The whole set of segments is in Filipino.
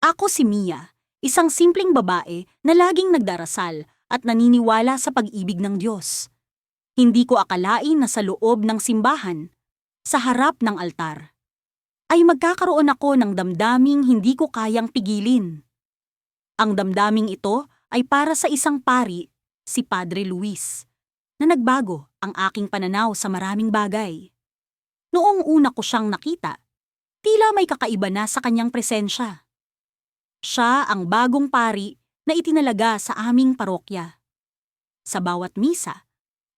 Ako si Mia, isang simpleng babae na laging nagdarasal at naniniwala sa pag-ibig ng Diyos. Hindi ko akalain na sa loob ng simbahan, sa harap ng altar, ay magkakaroon ako ng damdaming hindi ko kayang pigilin. Ang damdaming ito ay para sa isang pari, si Padre Luis, na nagbago ang aking pananaw sa maraming bagay. Noong una ko siyang nakita, tila may kakaiba na sa kanyang presensya. Siya ang bagong pari na itinalaga sa aming parokya. Sa bawat misa,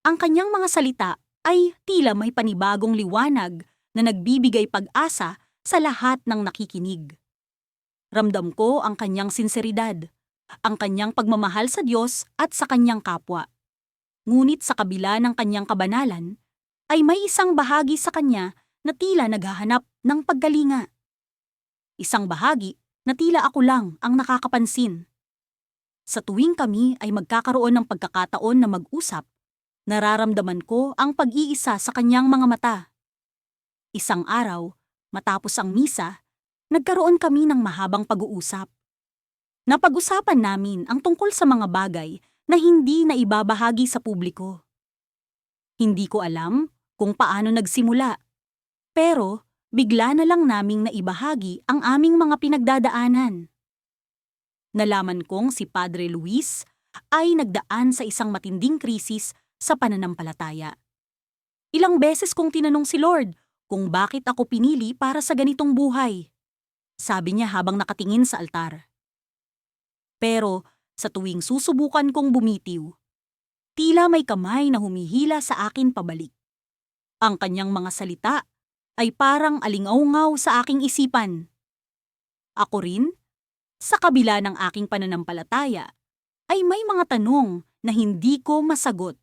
ang kanyang mga salita ay tila may panibagong liwanag na nagbibigay pag-asa sa lahat ng nakikinig. Ramdam ko ang kanyang sinseridad, ang kanyang pagmamahal sa Diyos at sa kanyang kapwa. Ngunit sa kabila ng kanyang kabanalan, ay may isang bahagi sa kanya na tila naghahanap ng paggalinga. Isang bahagi na tila ako lang ang nakakapansin. Sa tuwing kami ay magkakaroon ng pagkakataon na mag-usap, nararamdaman ko ang pag-iisa sa kanyang mga mata. Isang araw, matapos ang misa, nagkaroon kami ng mahabang pag-uusap. Napag-usapan namin ang tungkol sa mga bagay na hindi na ibabahagi sa publiko. Hindi ko alam kung paano nagsimula, pero bigla na lang naming naibahagi ang aming mga pinagdadaanan. Nalaman kong si Padre Luis ay nagdaan sa isang matinding krisis sa pananampalataya. Ilang beses kong tinanong si Lord kung bakit ako pinili para sa ganitong buhay. Sabi niya habang nakatingin sa altar. Pero sa tuwing susubukan kong bumitiw, tila may kamay na humihila sa akin pabalik. Ang kanyang mga salita ay parang alingaw-ngaw sa aking isipan. Ako rin, sa kabila ng aking pananampalataya, ay may mga tanong na hindi ko masagot.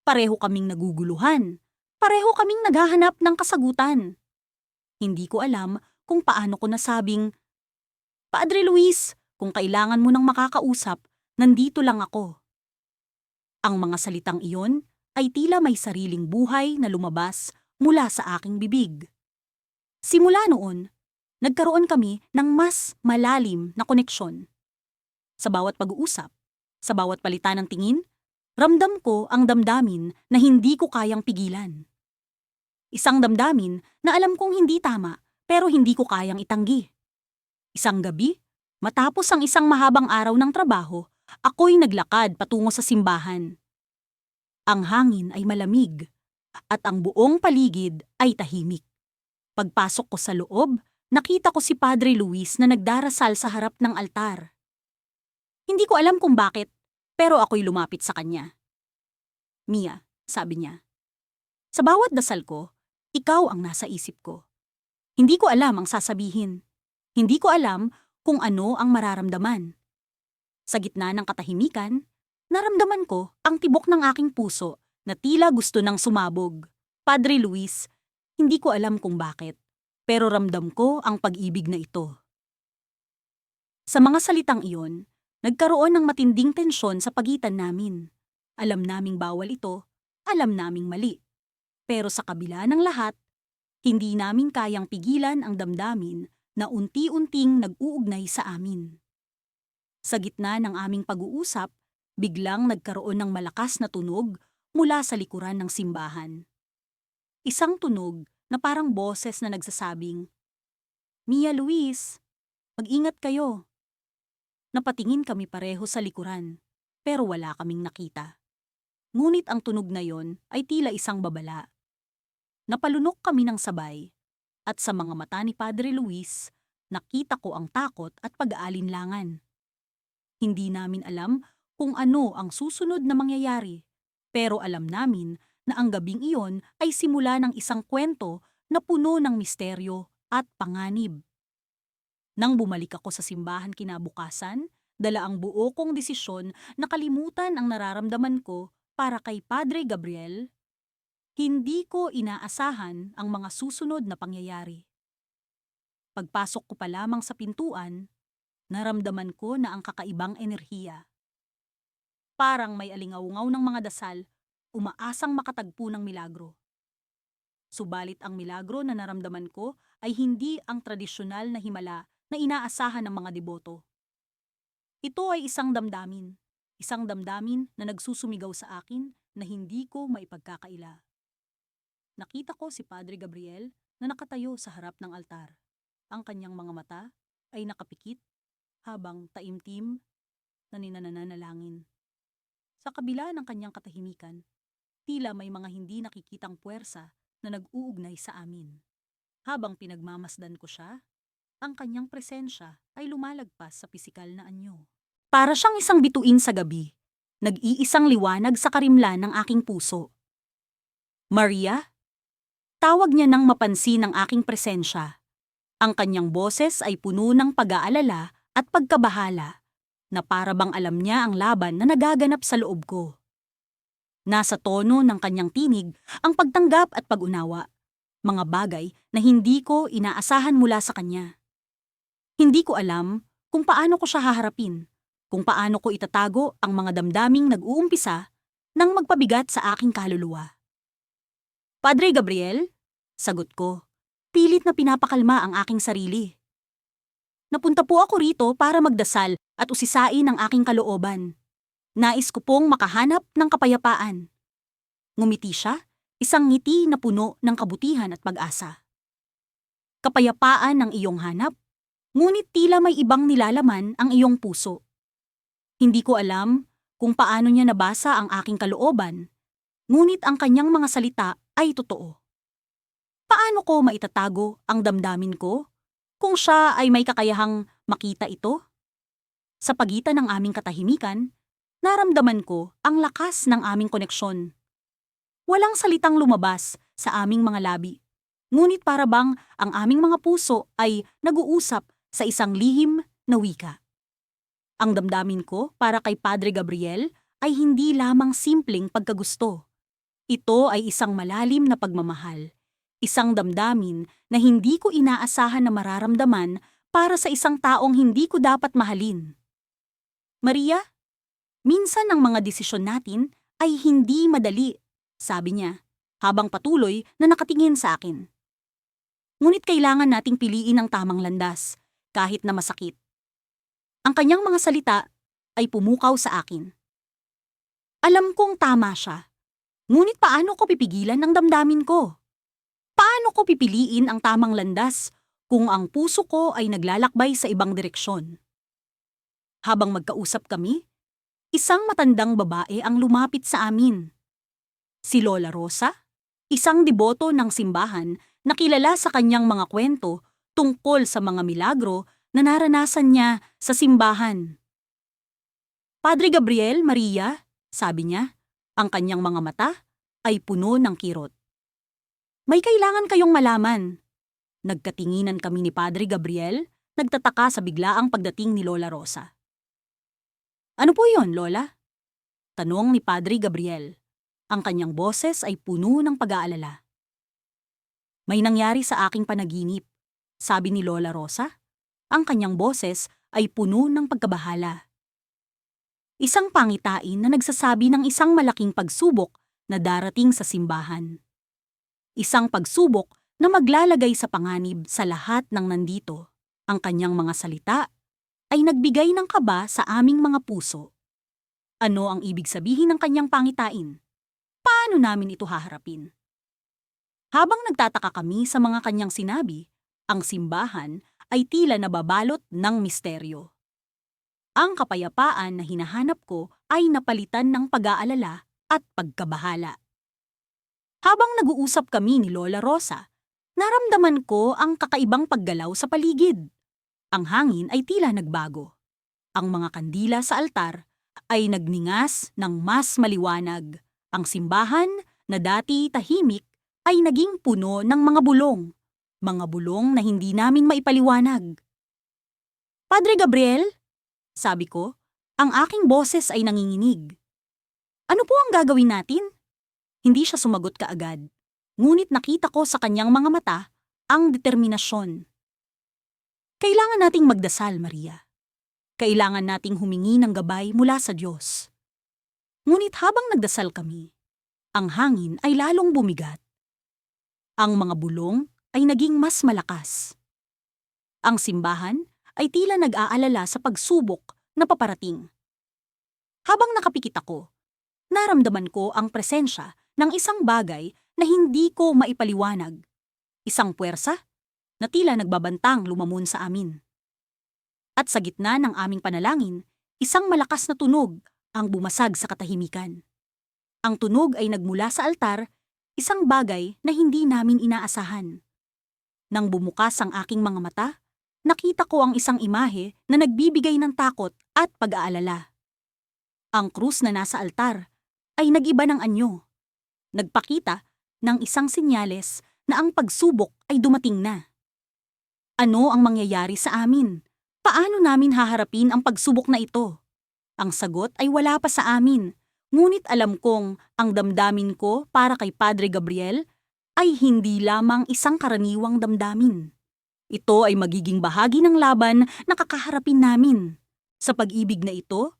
Pareho kaming naguguluhan. Pareho kaming naghahanap ng kasagutan. Hindi ko alam kung paano ko nasabing, Padre Luis, kung kailangan mo ng makakausap, nandito lang ako. Ang mga salitang iyon ay tila may sariling buhay na lumabas mula sa aking bibig. Simula noon, nagkaroon kami ng mas malalim na koneksyon. Sa bawat pag-uusap, sa bawat palitan ng tingin, ramdam ko ang damdamin na hindi ko kayang pigilan. Isang damdamin na alam kong hindi tama pero hindi ko kayang itanggi. Isang gabi, matapos ang isang mahabang araw ng trabaho, ako'y naglakad patungo sa simbahan. Ang hangin ay malamig at ang buong paligid ay tahimik. Pagpasok ko sa loob, nakita ko si Padre Luis na nagdarasal sa harap ng altar. Hindi ko alam kung bakit, pero ako'y lumapit sa kanya. Mia, sabi niya, sa bawat dasal ko, ikaw ang nasa isip ko. Hindi ko alam ang sasabihin. Hindi ko alam kung ano ang mararamdaman. Sa gitna ng katahimikan, naramdaman ko ang tibok ng aking puso na tila gusto nang sumabog. Padre Luis, hindi ko alam kung bakit, pero ramdam ko ang pag-ibig na ito. Sa mga salitang iyon, nagkaroon ng matinding tensyon sa pagitan namin. Alam naming bawal ito, alam naming mali. Pero sa kabila ng lahat, hindi namin kayang pigilan ang damdamin na unti-unting nag-uugnay sa amin. Sa gitna ng aming pag-uusap, biglang nagkaroon ng malakas na tunog mula sa likuran ng simbahan. Isang tunog na parang boses na nagsasabing, Mia Luis, mag-ingat kayo. Napatingin kami pareho sa likuran, pero wala kaming nakita. Ngunit ang tunog na yon ay tila isang babala. Napalunok kami ng sabay, at sa mga mata ni Padre Luis, nakita ko ang takot at pag-aalinlangan. Hindi namin alam kung ano ang susunod na mangyayari, pero alam namin na ang gabing iyon ay simula ng isang kwento na puno ng misteryo at panganib. Nang bumalik ako sa simbahan kinabukasan, dala ang buo kong desisyon na kalimutan ang nararamdaman ko para kay Padre Gabriel. Hindi ko inaasahan ang mga susunod na pangyayari. Pagpasok ko pa lamang sa pintuan, naramdaman ko na ang kakaibang enerhiya. Parang may alingaw-ngaw ng mga dasal, umaasang makatagpo ng milagro. Subalit ang milagro na naramdaman ko ay hindi ang tradisyonal na himala na inaasahan ng mga deboto. Ito ay isang damdamin na nagsusumigaw sa akin na hindi ko maipagkakaila. Nakita ko si Padre Gabriel na nakatayo sa harap ng altar. Ang kanyang mga mata ay nakapikit habang taimtim na ninananalangin. Sa kabila ng kanyang katahimikan, tila may mga hindi nakikitang puwersa na nag-uugnay sa amin. Habang pinagmamasdan ko siya, ang kanyang presensya ay lumalagpas sa pisikal na anyo. Para siyang isang bituin sa gabi, nag-iisang liwanag sa karimlan ng aking puso. Maria? Tawag niya nang mapansin ang aking presensya. Ang kanyang boses ay puno ng pag-aalala at pagkabahala, na para bang alam niya ang laban na nagaganap sa loob ko. Nasa tono ng kanyang tinig ang pagtanggap at pag-unawa, mga bagay na hindi ko inaasahan mula sa kanya. Hindi ko alam kung paano ko siya haharapin, kung paano ko itatago ang mga damdaming nag-uumpisa nang magpabigat sa aking kaluluwa. Padre Gabriel, sagot ko, pilit na pinapakalma ang aking sarili. Napunta po ako rito para magdasal at usisain ang aking kalooban. Nais ko pong makahanap ng kapayapaan. Ngumiti siya, isang ngiti na puno ng kabutihan at pag-asa. Kapayapaan ang iyong hanap, ngunit tila may ibang nilalaman ang iyong puso. Hindi ko alam kung paano niya nabasa ang aking kalooban, ngunit ang kanyang mga salita ay totoo. Paano ko maitatago ang damdamin ko kung siya ay may kakayahang makita ito? Sa pagitan ng aming katahimikan, naramdaman ko ang lakas ng aming koneksyon. Walang salitang lumabas sa aming mga labi, ngunit para bang ang aming mga puso ay nag-uusap sa isang lihim na wika. Ang damdamin ko para kay Padre Gabriel ay hindi lamang simpleng pagkagusto. Ito ay isang malalim na pagmamahal, isang damdamin na hindi ko inaasahan na mararamdaman para sa isang taong hindi ko dapat mahalin. Maria, minsan ang mga desisyon natin ay hindi madali, sabi niya, habang patuloy na nakatingin sa akin. Ngunit kailangan nating piliin ang tamang landas, kahit na masakit. Ang kanyang mga salita ay pumukaw sa akin. Alam kong tama siya, ngunit paano ko pipigilan ang damdamin ko? Paano ko pipiliin ang tamang landas kung ang puso ko ay naglalakbay sa ibang direksyon? Habang magkausap kami, isang matandang babae ang lumapit sa amin. Si Lola Rosa, isang deboto ng simbahan na kilala sa kanyang mga kwento tungkol sa mga milagro na naranasan niya sa simbahan. Padre Gabriel, Maria, sabi niya, ang kanyang mga mata ay puno ng kirot. May kailangan kayong malaman. Nagkatinginan kami ni Padre Gabriel, nagtataka sa biglaang pagdating ni Lola Rosa. Ano po yon, Lola? Tanong ni Padre Gabriel. Ang kanyang boses ay puno ng pag-aalala. May nangyari sa aking panaginip, sabi ni Lola Rosa. Ang kanyang boses ay puno ng pagkabahala. Isang pangitain na nagsasabi ng isang malaking pagsubok na darating sa simbahan. Isang pagsubok na maglalagay sa panganib sa lahat ng nandito. Ang kanyang mga salita ay nagbigay ng kaba sa aming mga puso. Ano ang ibig sabihin ng kanyang pangitain? Paano namin ito haharapin? Habang nagtataka kami sa mga kanyang sinabi, ang simbahan ay tila nababalot ng misteryo. Ang kapayapaan na hinahanap ko ay napalitan ng pag-aalala at pagkabahala. Habang nag-uusap kami ni Lola Rosa, naramdaman ko ang kakaibang paggalaw sa paligid. Ang hangin ay tila nagbago. Ang mga kandila sa altar ay nagningas ng mas maliwanag. Ang simbahan na dati tahimik ay naging puno ng mga bulong. Mga bulong na hindi namin maipaliwanag. Padre Gabriel, sabi ko, ang aking boses ay nanginginig. Ano po ang gagawin natin? Hindi siya sumagot kaagad, ngunit nakita ko sa kanyang mga mata ang determinasyon. Kailangan nating magdasal, Maria. Kailangan nating humingi ng gabay mula sa Diyos. Ngunit habang nagdasal kami, ang hangin ay lalong bumigat. Ang mga bulong ay naging mas malakas. Ang simbahan ay tila nag-aalala sa pagsubok na paparating. Habang nakapikit ako, naramdaman ko ang presensya ng isang bagay na hindi ko maipaliwanag. Isang puwersa na tila nagbabantang lumamon sa amin. At sa gitna ng aming panalangin, isang malakas na tunog ang bumasag sa katahimikan. Ang tunog ay nagmula sa altar, isang bagay na hindi namin inaasahan. Nang bumukas ang aking mga mata, nakita ko ang isang imahe na nagbibigay ng takot at pag-aalala. Ang krus na nasa altar ay nag-iba ng anyo. Nagpakita ng isang senyales na ang pagsubok ay dumating na. Ano ang mangyayari sa amin? Paano namin haharapin ang pagsubok na ito? Ang sagot ay wala pa sa amin, ngunit alam kong ang damdamin ko para kay Padre Gabriel ay hindi lamang isang karaniwang damdamin. Ito ay magiging bahagi ng laban na kakaharapin namin. Sa pag-ibig na ito,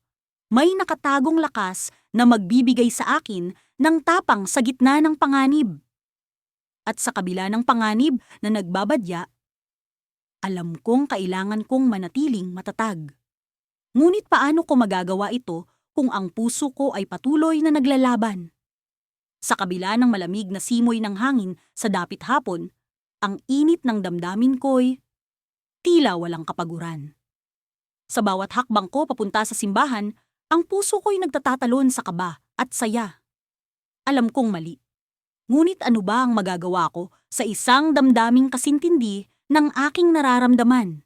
may nakatagong lakas na magbibigay sa akin ng tapang sa gitna ng panganib. At sa kabila ng panganib na nagbabadya, alam kong kailangan kong manatiling matatag. Ngunit paano ko magagawa ito kung ang puso ko ay patuloy na naglalaban? Sa kabila ng malamig na simoy ng hangin sa dapit hapon, ang init ng damdamin ko'y tila walang kapaguran. Sa bawat hakbang ko papunta sa simbahan, ang puso ko'y nagtatatalon sa kaba at saya. Alam kong mali. Ngunit ano ba ang magagawa ko sa isang damdaming kasintindi ng aking nararamdaman?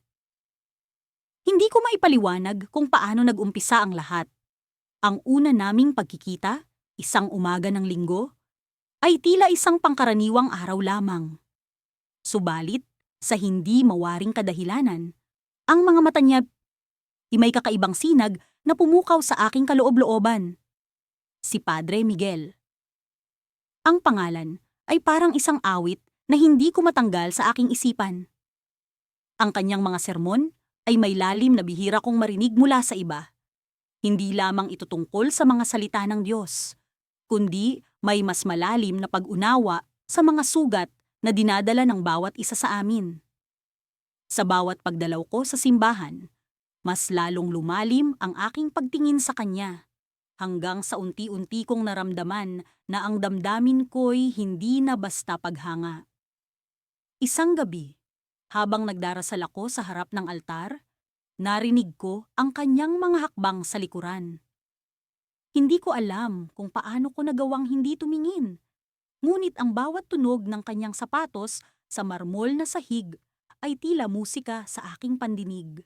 Hindi ko maipaliwanag kung paano nag-umpisa ang lahat. Ang una naming pagkikita, isang umaga ng linggo, ay tila isang pangkaraniwang araw lamang. Subalit, sa hindi mawaring kadahilanan, ang mga mata niya ay may kakaibang sinag na pumukaw sa aking kaloob-looban. Si Padre Miguel. Ang pangalan ay parang isang awit na hindi ko matanggal sa aking isipan. Ang kanyang mga sermon ay may lalim na bihira kong marinig mula sa iba. Hindi lamang ito tungkol sa mga salita ng Diyos, kundi may mas malalim na pag-unawa sa mga sugat na dinadala ng bawat isa sa amin. Sa bawat pagdalaw ko sa simbahan, mas lalong lumalim ang aking pagtingin sa kanya, hanggang sa unti-unti kong naramdaman na ang damdamin ko'y hindi na basta paghanga. Isang gabi, habang nagdarasal ako sa harap ng altar, narinig ko ang kanyang mga hakbang sa likuran. Hindi ko alam kung paano ko nagawang hindi tumingin, ngunit ang bawat tunog ng kanyang sapatos sa marmol na sahig ay tila musika sa aking pandinig.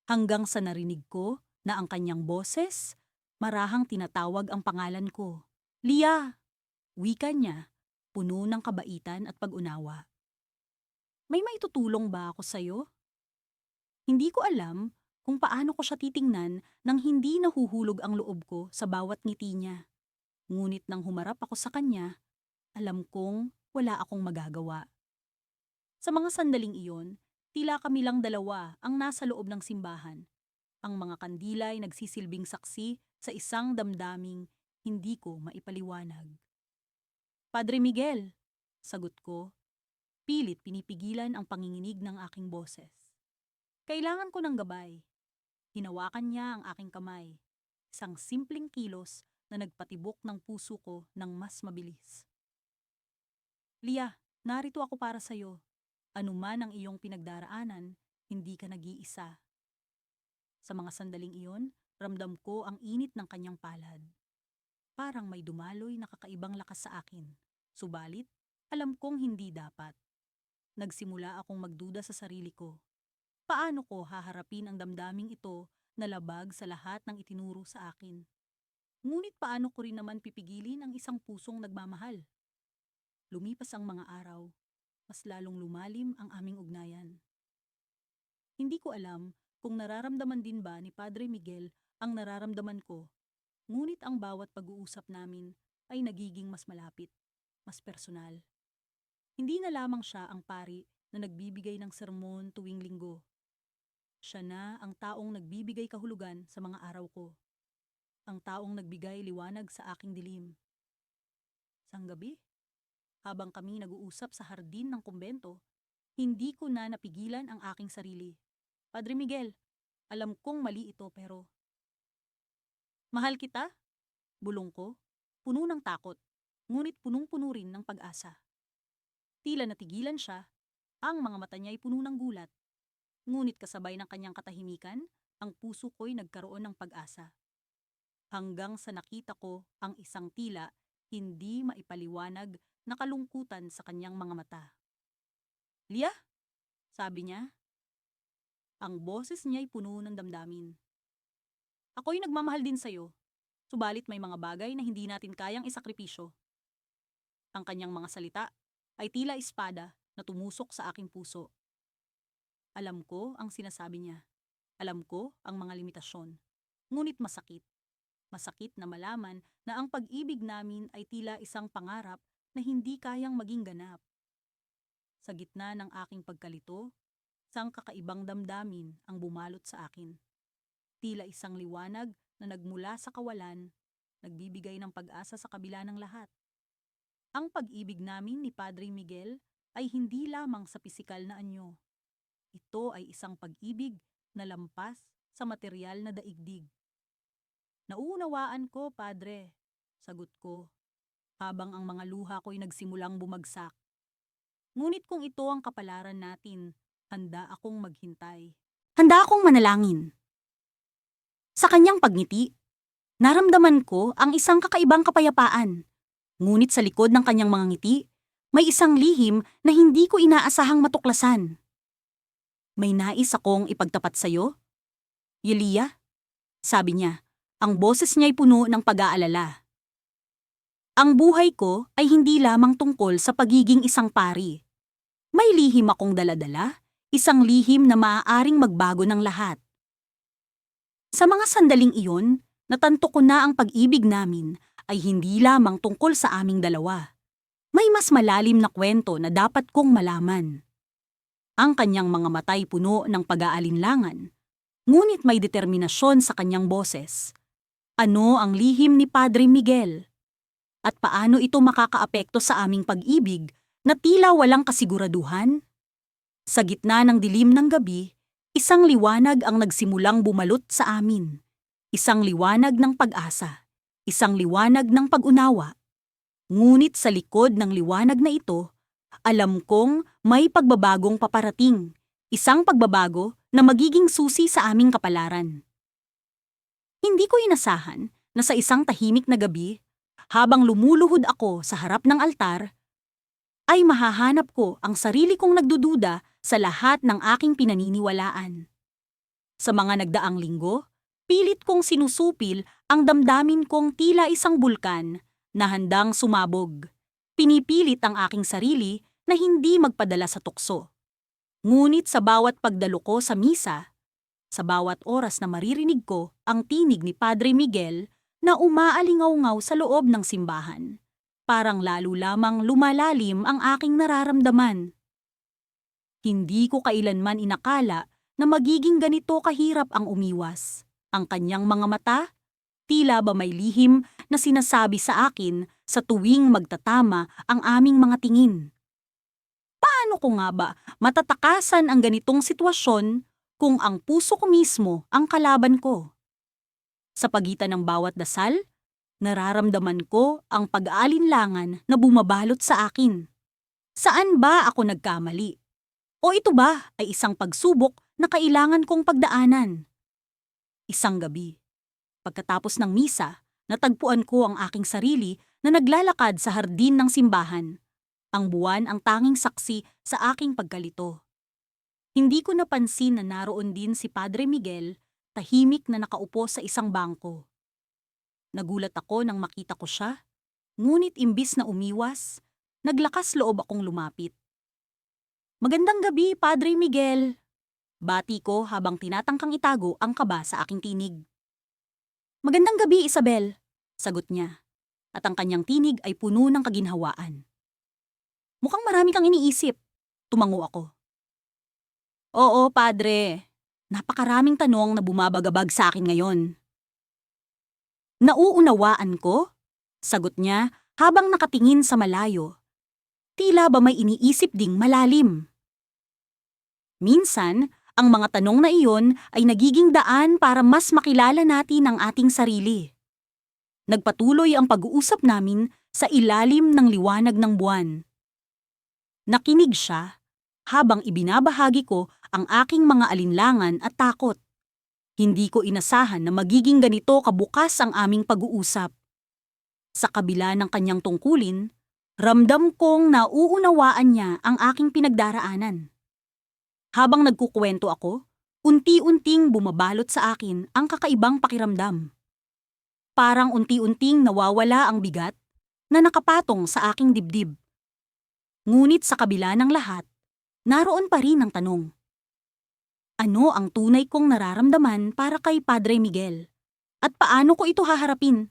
Hanggang sa narinig ko na ang kanyang boses, marahang tinatawag ang pangalan ko. Lia! Wika niya, puno ng kabaitan at pag-unawa. May maitutulong ba ako sa'yo? Hindi ko alam kung paano ko siya titingnan nang hindi nahuhulog ang loob ko sa bawat ngiti niya. Ngunit nang humarap ako sa kanya, alam kong wala akong magagawa. Sa mga sandaling iyon, tila kami lang dalawa ang nasa loob ng simbahan. Ang mga kandila ay nagsisilbing saksi sa isang damdaming hindi ko maipaliwanag. Padre Miguel, sagot ko, pilit pinipigilan ang panginginig ng aking boses. Kailangan ko ng gabay. Hinawakan niya ang aking kamay, isang simpleng kilos na nagpatibok ng puso ko ng mas mabilis. Lia, narito ako para sa'yo. Ano man ang iyong pinagdaraanan, hindi ka nag-iisa. Sa mga sandaling iyon, ramdam ko ang init ng kanyang palad. Parang may dumaloy na kakaibang lakas sa akin. Subalit, alam kong hindi dapat. Nagsimula akong magduda sa sarili ko. Paano ko haharapin ang damdaming ito na labag sa lahat ng itinuro sa akin? Ngunit paano ko rin naman pipigilin ang isang pusong nagmamahal? Lumipas ang mga araw, mas lalong lumalim ang aming ugnayan. Hindi ko alam kung nararamdaman din ba ni Padre Miguel ang nararamdaman ko, ngunit ang bawat pag-uusap namin ay nagiging mas malapit, mas personal. Hindi na lamang siya ang pari na nagbibigay ng sermon tuwing linggo. Siya na ang taong nagbibigay kahulugan sa mga araw ko. Ang taong nagbigay liwanag sa aking dilim. Isang gabi, habang kami nag-uusap sa hardin ng kumbento, hindi ko na napigilan ang aking sarili. Padre Miguel, alam kong mali ito pero... Mahal kita? Bulong ko, puno ng takot, ngunit punong-puno rin ng pag-asa. Tila natigilan siya, ang mga mata niya ay puno ng gulat. Ngunit kasabay ng kanyang katahimikan, ang puso ko'y nagkaroon ng pag-asa. Hanggang sa nakita ko ang isang tila hindi maipaliwanag na kalungkutan sa kanyang mga mata. Lia? Sabi niya. Ang boses niya'y puno ng damdamin. Ako'y nagmamahal din sa'yo, subalit may mga bagay na hindi natin kayang isakripisyo. Ang kanyang mga salita ay tila espada na tumusok sa aking puso. Alam ko ang sinasabi niya. Alam ko ang mga limitasyon. Ngunit masakit. Masakit na malaman na ang pag-ibig namin ay tila isang pangarap na hindi kayang maging ganap. Sa gitna ng aking pagkalito, isang kakaibang damdamin ang bumalot sa akin. Tila isang liwanag na nagmula sa kawalan, nagbibigay ng pag-asa sa kabila ng lahat. Ang pag-ibig namin ni Padre Miguel ay hindi lamang sa pisikal na anyo. Ito ay isang pag-ibig na lampas sa material na daigdig. Nauunawaan ko, Padre, sagot ko, habang ang mga luha ko'y nagsimulang bumagsak. Ngunit kung ito ang kapalaran natin, handa akong maghintay. Handa akong manalangin. Sa kanyang pagngiti, naramdaman ko ang isang kakaibang kapayapaan. Ngunit sa likod ng kanyang mga ngiti, may isang lihim na hindi ko inaasahang matuklasan. May nais akong ipagtapat sa'yo? Yelia? Sabi niya, ang boses niya'y puno ng pag-aalala. Ang buhay ko ay hindi lamang tungkol sa pagiging isang pari. May lihim akong daladala, isang lihim na maaaring magbago ng lahat. Sa mga sandaling iyon, natanto ko na ang pag-ibig namin ay hindi lamang tungkol sa aming dalawa. May mas malalim na kwento na dapat kong malaman. Ang kanyang mga matay puno ng pag-aalinlangan, ngunit may determinasyon sa kanyang boses. Ano ang lihim ni Padre Miguel? At paano ito makakaapekto sa aming pag-ibig na tila walang kasiguraduhan? Sa gitna ng dilim ng gabi, isang liwanag ang nagsimulang bumalot sa amin. Isang liwanag ng pag-asa. Isang liwanag ng pag-unawa. Ngunit sa likod ng liwanag na ito, alam kong may pagbabagong paparating. Isang pagbabago na magiging susi sa aming kapalaran. Hindi ko inasahan na sa isang tahimik na gabi, habang lumuluhod ako sa harap ng altar, ay mahahanap ko ang sarili kong nagdududa sa lahat ng aking pinaniniwalaan. Sa mga nagdaang linggo, pilit kong sinusupil ang damdamin kong tila isang bulkan na handang sumabog. Pinipilit ang aking sarili na hindi magpadala sa tukso. Ngunit sa bawat pagdalo ko sa misa, sa bawat oras na maririnig ko ang tinig ni Padre Miguel na umaalingaw-ngaw sa loob ng simbahan, parang lalo lamang lumalalim ang aking nararamdaman. Hindi ko kailanman inakala na magiging ganito kahirap ang umiwas. Ang kanyang mga mata, tila ba may lihim na sinasabi sa akin sa tuwing magtatama ang aming mga tingin. Paano ko nga ba matatakasan ang ganitong sitwasyon kung ang puso ko mismo ang kalaban ko? Sa pagitan ng bawat dasal, nararamdaman ko ang pag-aalinlangan na bumabalot sa akin. Saan ba ako nagkamali? O ito ba ay isang pagsubok na kailangan kong pagdaanan? Isang gabi, pagkatapos ng misa, natagpuan ko ang aking sarili na naglalakad sa hardin ng simbahan. Ang buwan ang tanging saksi sa aking pagkalito. Hindi ko napansin na naroon din si Padre Miguel, tahimik na nakaupo sa isang bangko. Nagulat ako nang makita ko siya, ngunit imbis na umiwas, naglakas loob akong lumapit. Magandang gabi, Padre Miguel. Bati ko habang tinatangkang itago ang kaba sa aking tinig. Magandang gabi, Isabel, sagot niya, at ang kanyang tinig ay puno ng kaginhawaan. Mukhang marami kang iniisip, tumango ako. Oo, Padre. Napakaraming tanong na bumabagabag sa akin ngayon. Nauunawaan ko? Sagot niya habang nakatingin sa malayo. Tila ba may iniisip ding malalim. Minsan, Ang mga tanong na iyon ay nagiging daan para mas makilala natin ang ating sarili. Nagpatuloy ang pag-uusap namin sa ilalim ng liwanag ng buwan. Nakinig siya habang ibinabahagi ko ang aking mga alinlangan at takot. Hindi ko inasahan na magiging ganito kabukas ang aming pag-uusap. Sa kabila ng kanyang tungkulin, ramdam kong nauunawaan niya ang aking pinagdaraanan. Habang nagkukwento ako, unti-unting bumabalot sa akin ang kakaibang pakiramdam. Parang unti-unting nawawala ang bigat na nakapatong sa aking dibdib. Ngunit sa kabila ng lahat, naroon pa rin ang tanong. Ano ang tunay kong nararamdaman para kay Padre Miguel? At paano ko ito haharapin?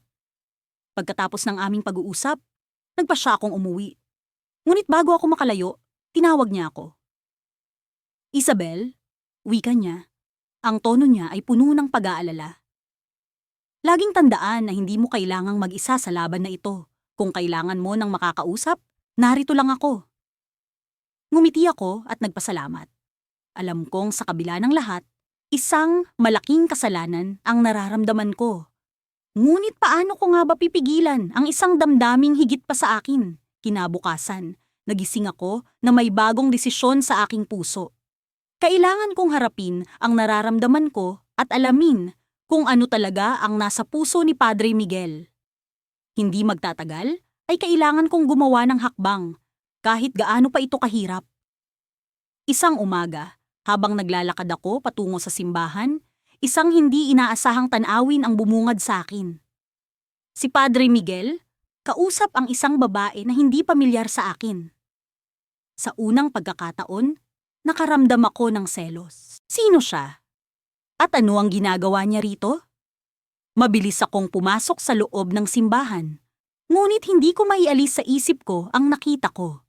Pagkatapos ng aming pag-uusap, nagpa siya akong umuwi. Ngunit bago ako makalayo, tinawag niya ako. Isabel, wika niya. Ang tono niya ay puno ng pag-aalala. Laging tandaan na hindi mo kailangang mag-isa sa laban na ito. Kung kailangan mo ng makakausap, narito lang ako. Ngumiti ako at nagpasalamat. Alam kong sa kabila ng lahat, isang malaking kasalanan ang nararamdaman ko. Ngunit paano ko nga ba pipigilan ang isang damdaming higit pa sa akin? Kinabukasan, nagising ako na may bagong desisyon sa aking puso. Kailangan kong harapin ang nararamdaman ko at alamin kung ano talaga ang nasa puso ni Padre Miguel. Hindi magtatagal ay kailangan kong gumawa ng hakbang, kahit gaano pa ito kahirap. Isang umaga, habang naglalakad ako patungo sa simbahan, isang hindi inaasahang tanawin ang bumungad sa akin. Si Padre Miguel, kausap ang isang babae na hindi pamilyar sa akin. Sa unang pagkakataon, nakaramdam ako ng selos. Sino siya? At ano ang ginagawa niya rito? Mabilis akong pumasok sa loob ng simbahan, ngunit hindi ko maialis sa isip ko ang nakita ko.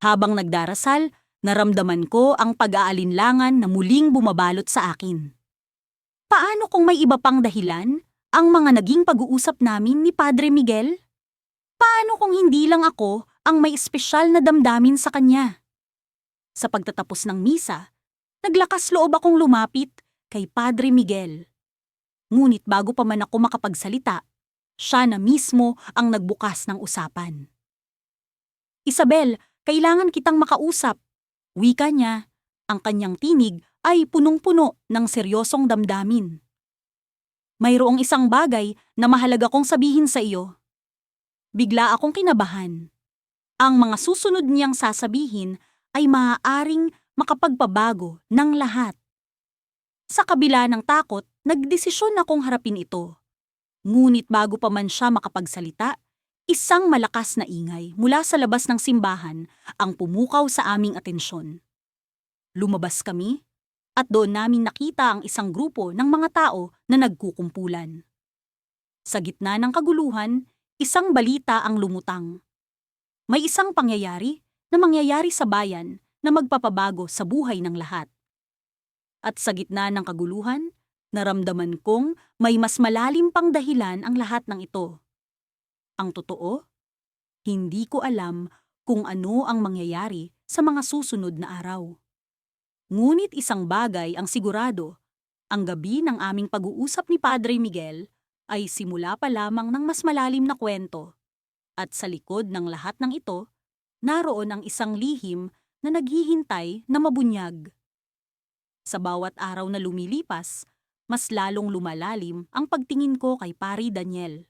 Habang nagdarasal, naramdaman ko ang pag-aalinlangan na muling bumabalot sa akin. Paano kung may iba pang dahilan ang mga naging pag-uusap namin ni Padre Miguel? Paano kung hindi lang ako ang may espesyal na damdamin sa kanya? Sa pagtatapos ng misa, naglakas loob akong lumapit kay Padre Miguel. Ngunit bago pa man ako makapagsalita, siya na mismo ang nagbukas ng usapan. Isabel, kailangan kitang makausap. Wika niya, ang kanyang tinig ay punong-puno ng seryosong damdamin. Mayroong isang bagay na mahalaga kong sabihin sa iyo. Bigla akong kinabahan. Ang mga susunod niyang sasabihin ay maaaring makapagpabago ng lahat. Sa kabila ng takot, nagdesisyon akong harapin ito. Ngunit bago pa man siya makapagsalita, isang malakas na ingay mula sa labas ng simbahan ang pumukaw sa aming atensyon. Lumabas kami at doon namin nakita ang isang grupo ng mga tao na nagkukumpulan. Sa gitna ng kaguluhan, isang balita ang lumutang. May isang pangyayari na mangyayari sa bayan na magpapabago sa buhay ng lahat. At sa gitna ng kaguluhan, naramdaman kong may mas malalim pang dahilan ang lahat ng ito. Ang totoo, hindi ko alam kung ano ang mangyayari sa mga susunod na araw. Ngunit isang bagay ang sigurado, ang gabi ng aming pag-uusap ni Padre Miguel ay simula pa lamang ng mas malalim na kwento. At sa likod ng lahat ng ito, naroon ang isang lihim na naghihintay na mabunyag. Sa bawat araw na lumilipas, mas lalong lumalalim ang pagtingin ko kay Pari Daniel.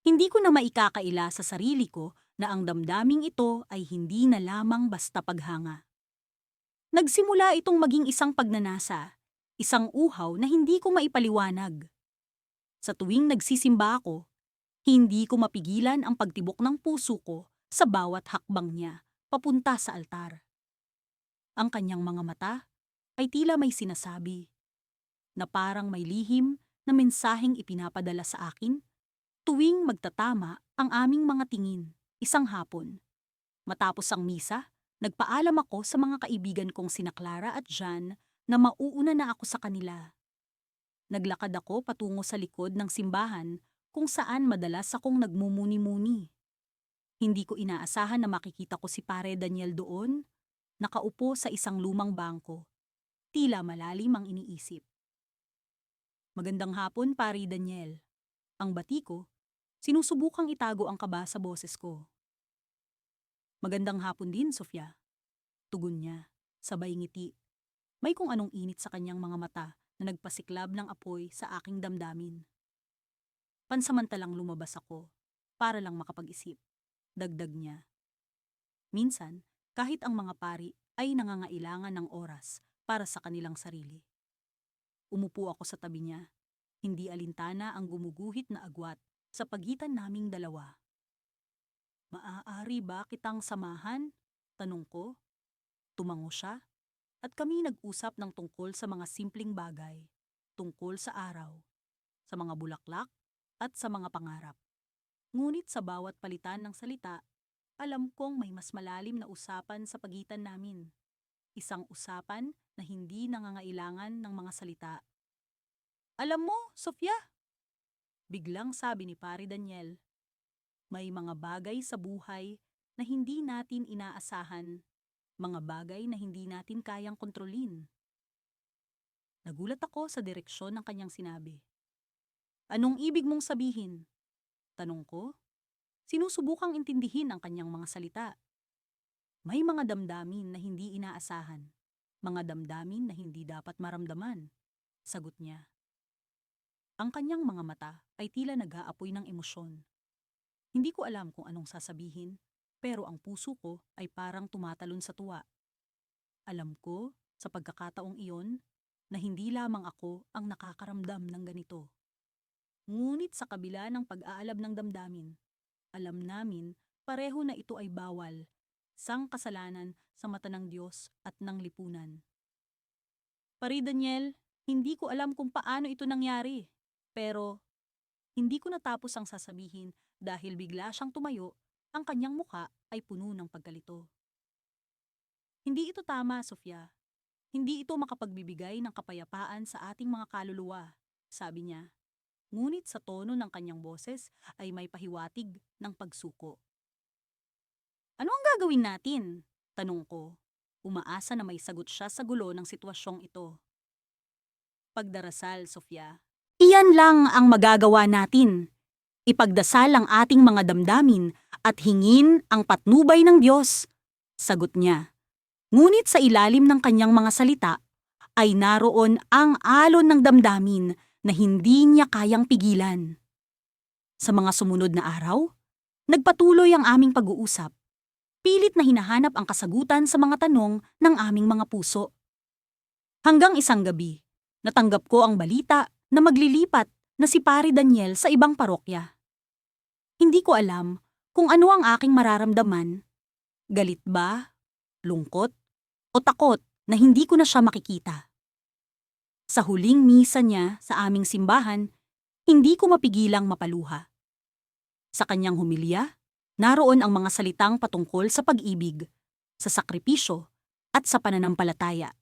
Hindi ko na maikakaila sa sarili ko na ang damdaming ito ay hindi na lamang basta paghanga. Nagsimula itong maging isang pagnanasa, isang uhaw na hindi ko maipaliwanag. Sa tuwing nagsisimba ako, hindi ko mapigilan ang pagtibok ng puso ko sa bawat hakbang niya papunta sa altar. Ang kanyang mga mata ay tila may sinasabi, na parang may lihim na mensaheng ipinapadala sa akin tuwing magtatama ang aming mga tingin isang hapon. Matapos ang misa, nagpaalam ako sa mga kaibigan kong sina Clara at Jan na mauuna na ako sa kanila. Naglakad ako patungo sa likod ng simbahan kung saan madalas akong nagmumuni-muni. Hindi ko inaasahan na makikita ko si Pare Daniel doon, nakaupo sa isang lumang bangko. tila malalim ang iniisip. Magandang hapon, Pari Daniel. Ang bati ko, sinusubukang itago ang kaba sa boses ko. Magandang hapon din, Sofia. Tugon niya, sabay ngiti. May kung anong init sa kanyang mga mata na nagpasiklab ng apoy sa aking damdamin. Pansamantalang lumabas ako para lang makapag-isip. Dagdag niya. Minsan, kahit ang mga pari ay nangangailangan ng oras para sa kanilang sarili. Umupo ako sa tabi niya. Hindi alintana ang gumuguhit na agwat sa pagitan naming dalawa. Maaari ba kitang samahan? Tanong ko. Tumango siya at kami nag-usap ng tungkol sa mga simpleng bagay, tungkol sa araw, sa mga bulaklak at sa mga pangarap. Ngunit sa bawat palitan ng salita, alam kong may mas malalim na usapan sa pagitan namin. Isang usapan na hindi nangangailangan ng mga salita. Alam mo, Sofia, biglang sabi ni Pari Daniel, may mga bagay sa buhay na hindi natin inaasahan, mga bagay na hindi natin kayang kontrolin. Nagulat ako sa direksyon ng kanyang sinabi. Anong ibig mong sabihin? Tanong ko. Sinusubukang intindihin ang kanyang mga salita. May mga damdamin na hindi inaasahan, mga damdamin na hindi dapat maramdaman, sagot niya. Ang kanyang mga mata ay tila nag-aapoy ng emosyon. Hindi ko alam kung anong sasabihin, pero ang puso ko ay parang tumatalon sa tuwa. Alam ko, sa pagkakataong iyon, na hindi lamang ako ang nakakaramdam ng ganito. Ngunit sa kabila ng pag-aalab ng damdamin, alam namin pareho na ito ay bawal, sang kasalanan sa mata ng Diyos at ng lipunan. Pari Daniel, hindi ko alam kung paano ito nangyari. Pero, hindi ko natapos ang sasabihin dahil bigla siyang tumayo, ang kanyang muka ay puno ng pagkalito. Hindi ito tama, Sofia. Hindi ito makapagbibigay ng kapayapaan sa ating mga kaluluwa, sabi niya. Ngunit sa tono ng kanyang boses ay may pahiwatig ng pagsuko. Ano ang gagawin natin? Tanong ko. Umaasa na may sagot siya sa gulo ng sitwasyong ito. Pagdarasal, Sofia. Iyan lang ang magagawa natin. Ipagdasal ang ating mga damdamin at hingin ang patnubay ng Diyos, sagot niya. Ngunit sa ilalim ng kanyang mga salita ay naroon ang alon ng damdamin na hindi niya kayang pigilan. Sa mga sumunod na araw, nagpatuloy ang aming pag-uusap. Pilit na hinahanap ang kasagutan sa mga tanong ng aming mga puso. Hanggang isang gabi, natanggap ko ang balita na maglilipat na si Pari Daniel sa ibang parokya. Hindi ko alam kung ano ang aking mararamdaman. Galit ba? Lungkot? O takot na hindi ko na siya makikita? Sa huling misa niya sa aming simbahan, hindi ko mapigilang mapaluha. Sa kanyang humilya, naroon ang mga salitang patungkol sa pag-ibig, sa sakripisyo, at sa pananampalataya.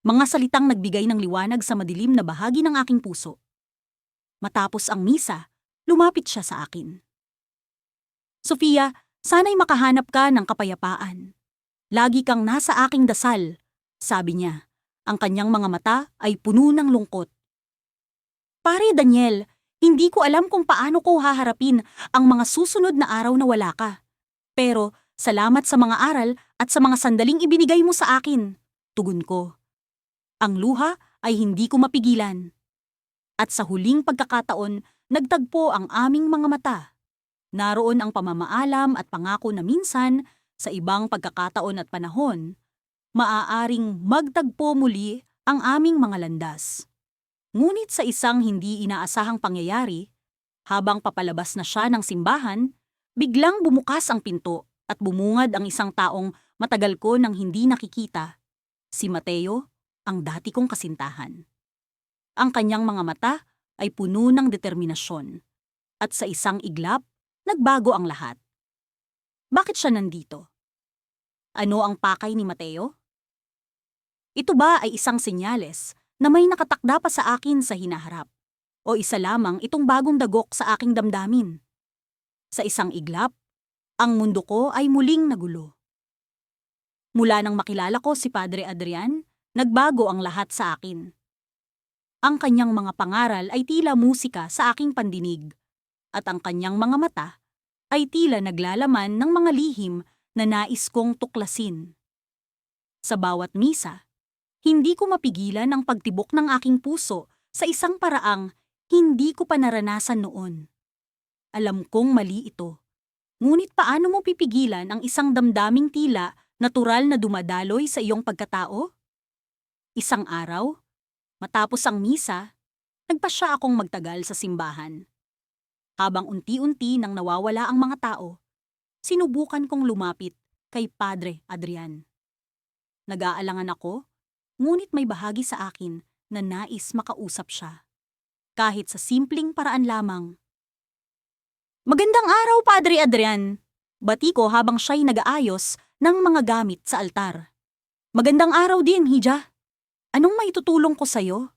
Mga salitang nagbigay ng liwanag sa madilim na bahagi ng aking puso. Matapos ang misa, lumapit siya sa akin. Sofia, sana'y makahanap ka ng kapayapaan. Lagi kang nasa aking dasal, sabi niya. Ang kanyang mga mata ay puno ng lungkot. Pare Daniel, hindi ko alam kung paano ko haharapin ang mga susunod na araw na wala ka. Pero salamat sa mga aral at sa mga sandaling ibinigay mo sa akin, tugon ko. Ang luha ay hindi ko mapigilan. At sa huling pagkakataon, nagtagpo ang aming mga mata. Naroon ang pamamaalam at pangako na minsan, sa ibang pagkakataon at panahon, maaaring magtagpo muli ang aming mga landas. Ngunit sa isang hindi inaasahang pangyayari, habang papalabas na siya ng simbahan, biglang bumukas ang pinto at bumungad ang isang taong matagal ko nang hindi nakikita, si Mateo, ang dati kong kasintahan. Ang kanyang mga mata ay puno ng determinasyon, at sa isang iglap, nagbago ang lahat. Bakit siya nandito? Ano ang pakay ni Mateo? Ito ba ay isang senyales na may nakatakda pa sa akin sa hinaharap? O isa lamang itong bagong dagok sa aking damdamin? Sa isang iglap, ang mundo ko ay muling nagulo. Mula nang makilala ko si Padre Adrian, Nagbago ang lahat sa akin. Ang kanyang mga pangaral ay tila musika sa aking pandinig, at ang kanyang mga mata ay tila naglalaman ng mga lihim na nais kong tuklasin. Sa bawat misa, hindi ko mapigilan ang pagtibok ng aking puso sa isang paraang hindi ko pa naranasan noon. Alam kong mali ito. Ngunit paano mo pipigilan ang isang damdaming tila natural na dumadaloy sa iyong pagkatao? Isang araw, matapos ang misa, nagpasya akong magtagal sa simbahan. Habang unti-unti nang nawawala ang mga tao, sinubukan kong lumapit kay Padre Adrian. Nag-aalangan ako, ngunit may bahagi sa akin na nais makausap siya. Kahit sa simpleng paraan lamang. Magandang araw, Padre Adrian. Bati ko habang siya'y nag-aayos ng mga gamit sa altar. Magandang araw din, Hija. Anong maitutulong ko sa'yo?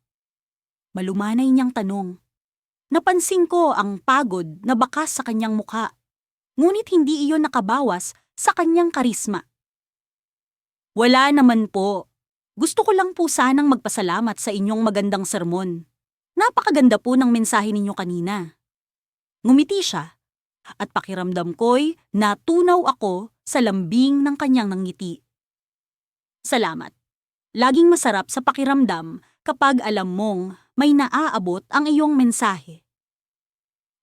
Malumanay niyang tanong. Napansin ko ang pagod na bakas sa kanyang mukha, ngunit hindi iyon nakabawas sa kanyang karisma. Wala naman po. Gusto ko lang po sanang magpasalamat sa inyong magandang sermon. Napakaganda po ng mensahe ninyo kanina. Ngumiti siya, at pakiramdam ko'y natunaw ako sa lambing ng kanyang ngiti. Salamat. Laging masarap sa pakiramdam kapag alam mong may naaabot ang iyong mensahe.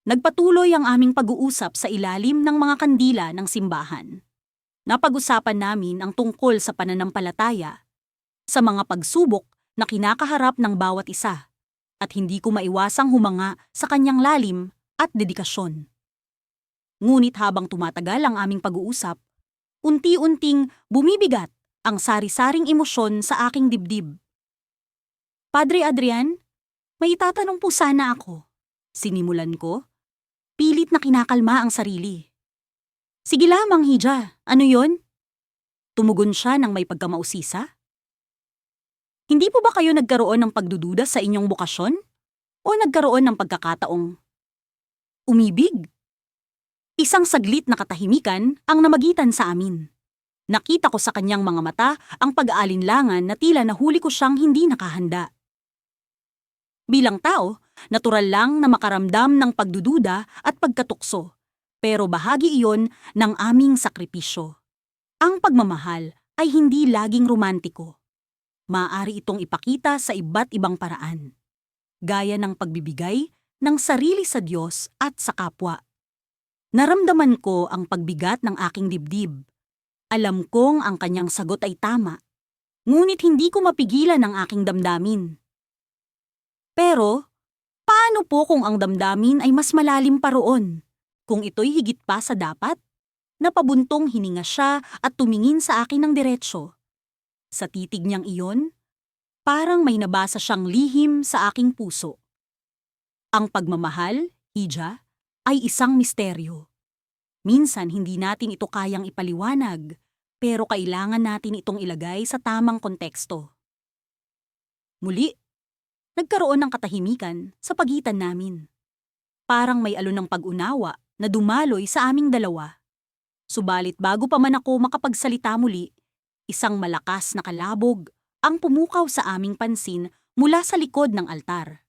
Nagpatuloy ang aming pag-uusap sa ilalim ng mga kandila ng simbahan. Napag-usapan namin ang tungkol sa pananampalataya, sa mga pagsubok na kinakaharap ng bawat isa, at hindi ko maiwasang humanga sa kanyang lalim at dedikasyon. Ngunit habang tumatagal ang aming pag-uusap, unti-unting bumibigat ang sari-saring emosyon sa aking dibdib. Padre Adrian, may itatanong po sana ako. Sinimulan ko, pilit na kinakalma ang sarili. Sige lamang, Hija, ano yon? Tumugon siya ng may pagkamausisa. Hindi po ba kayo nagkaroon ng pagdududa sa inyong bokasyon? O nagkaroon ng pagkakataong umibig? Isang saglit na katahimikan ang namagitan sa amin. Nakita ko sa kanyang mga mata ang pag-aalinlangan na tila nahuli ko siyang hindi nakahanda. Bilang tao, natural lang na makaramdam ng pagdududa at pagkatukso, pero bahagi iyon ng aming sakripisyo. Ang pagmamahal ay hindi laging romantiko. Maaari itong ipakita sa iba't ibang paraan, gaya ng pagbibigay ng sarili sa Diyos at sa kapwa. Naramdaman ko ang pagbigat ng aking dibdib. Alam kong ang kanyang sagot ay tama, ngunit hindi ko mapigilan ang aking damdamin. Pero, paano po kung ang damdamin ay mas malalim pa roon? Kung ito'y higit pa sa dapat? Napabuntong hininga siya at tumingin sa akin ng diretsyo. Sa titig niyang iyon, parang may nabasa siyang lihim sa aking puso. Ang pagmamahal, Hija, ay isang misteryo. Minsan hindi natin ito kayang ipaliwanag, pero kailangan natin itong ilagay sa tamang konteksto. Muli, nagkaroon ng katahimikan sa pagitan namin. Parang may alon ng pag-unawa na dumaloy sa aming dalawa. Subalit bago pa man ako makapagsalita muli, isang malakas na kalabog ang pumukaw sa aming pansin mula sa likod ng altar.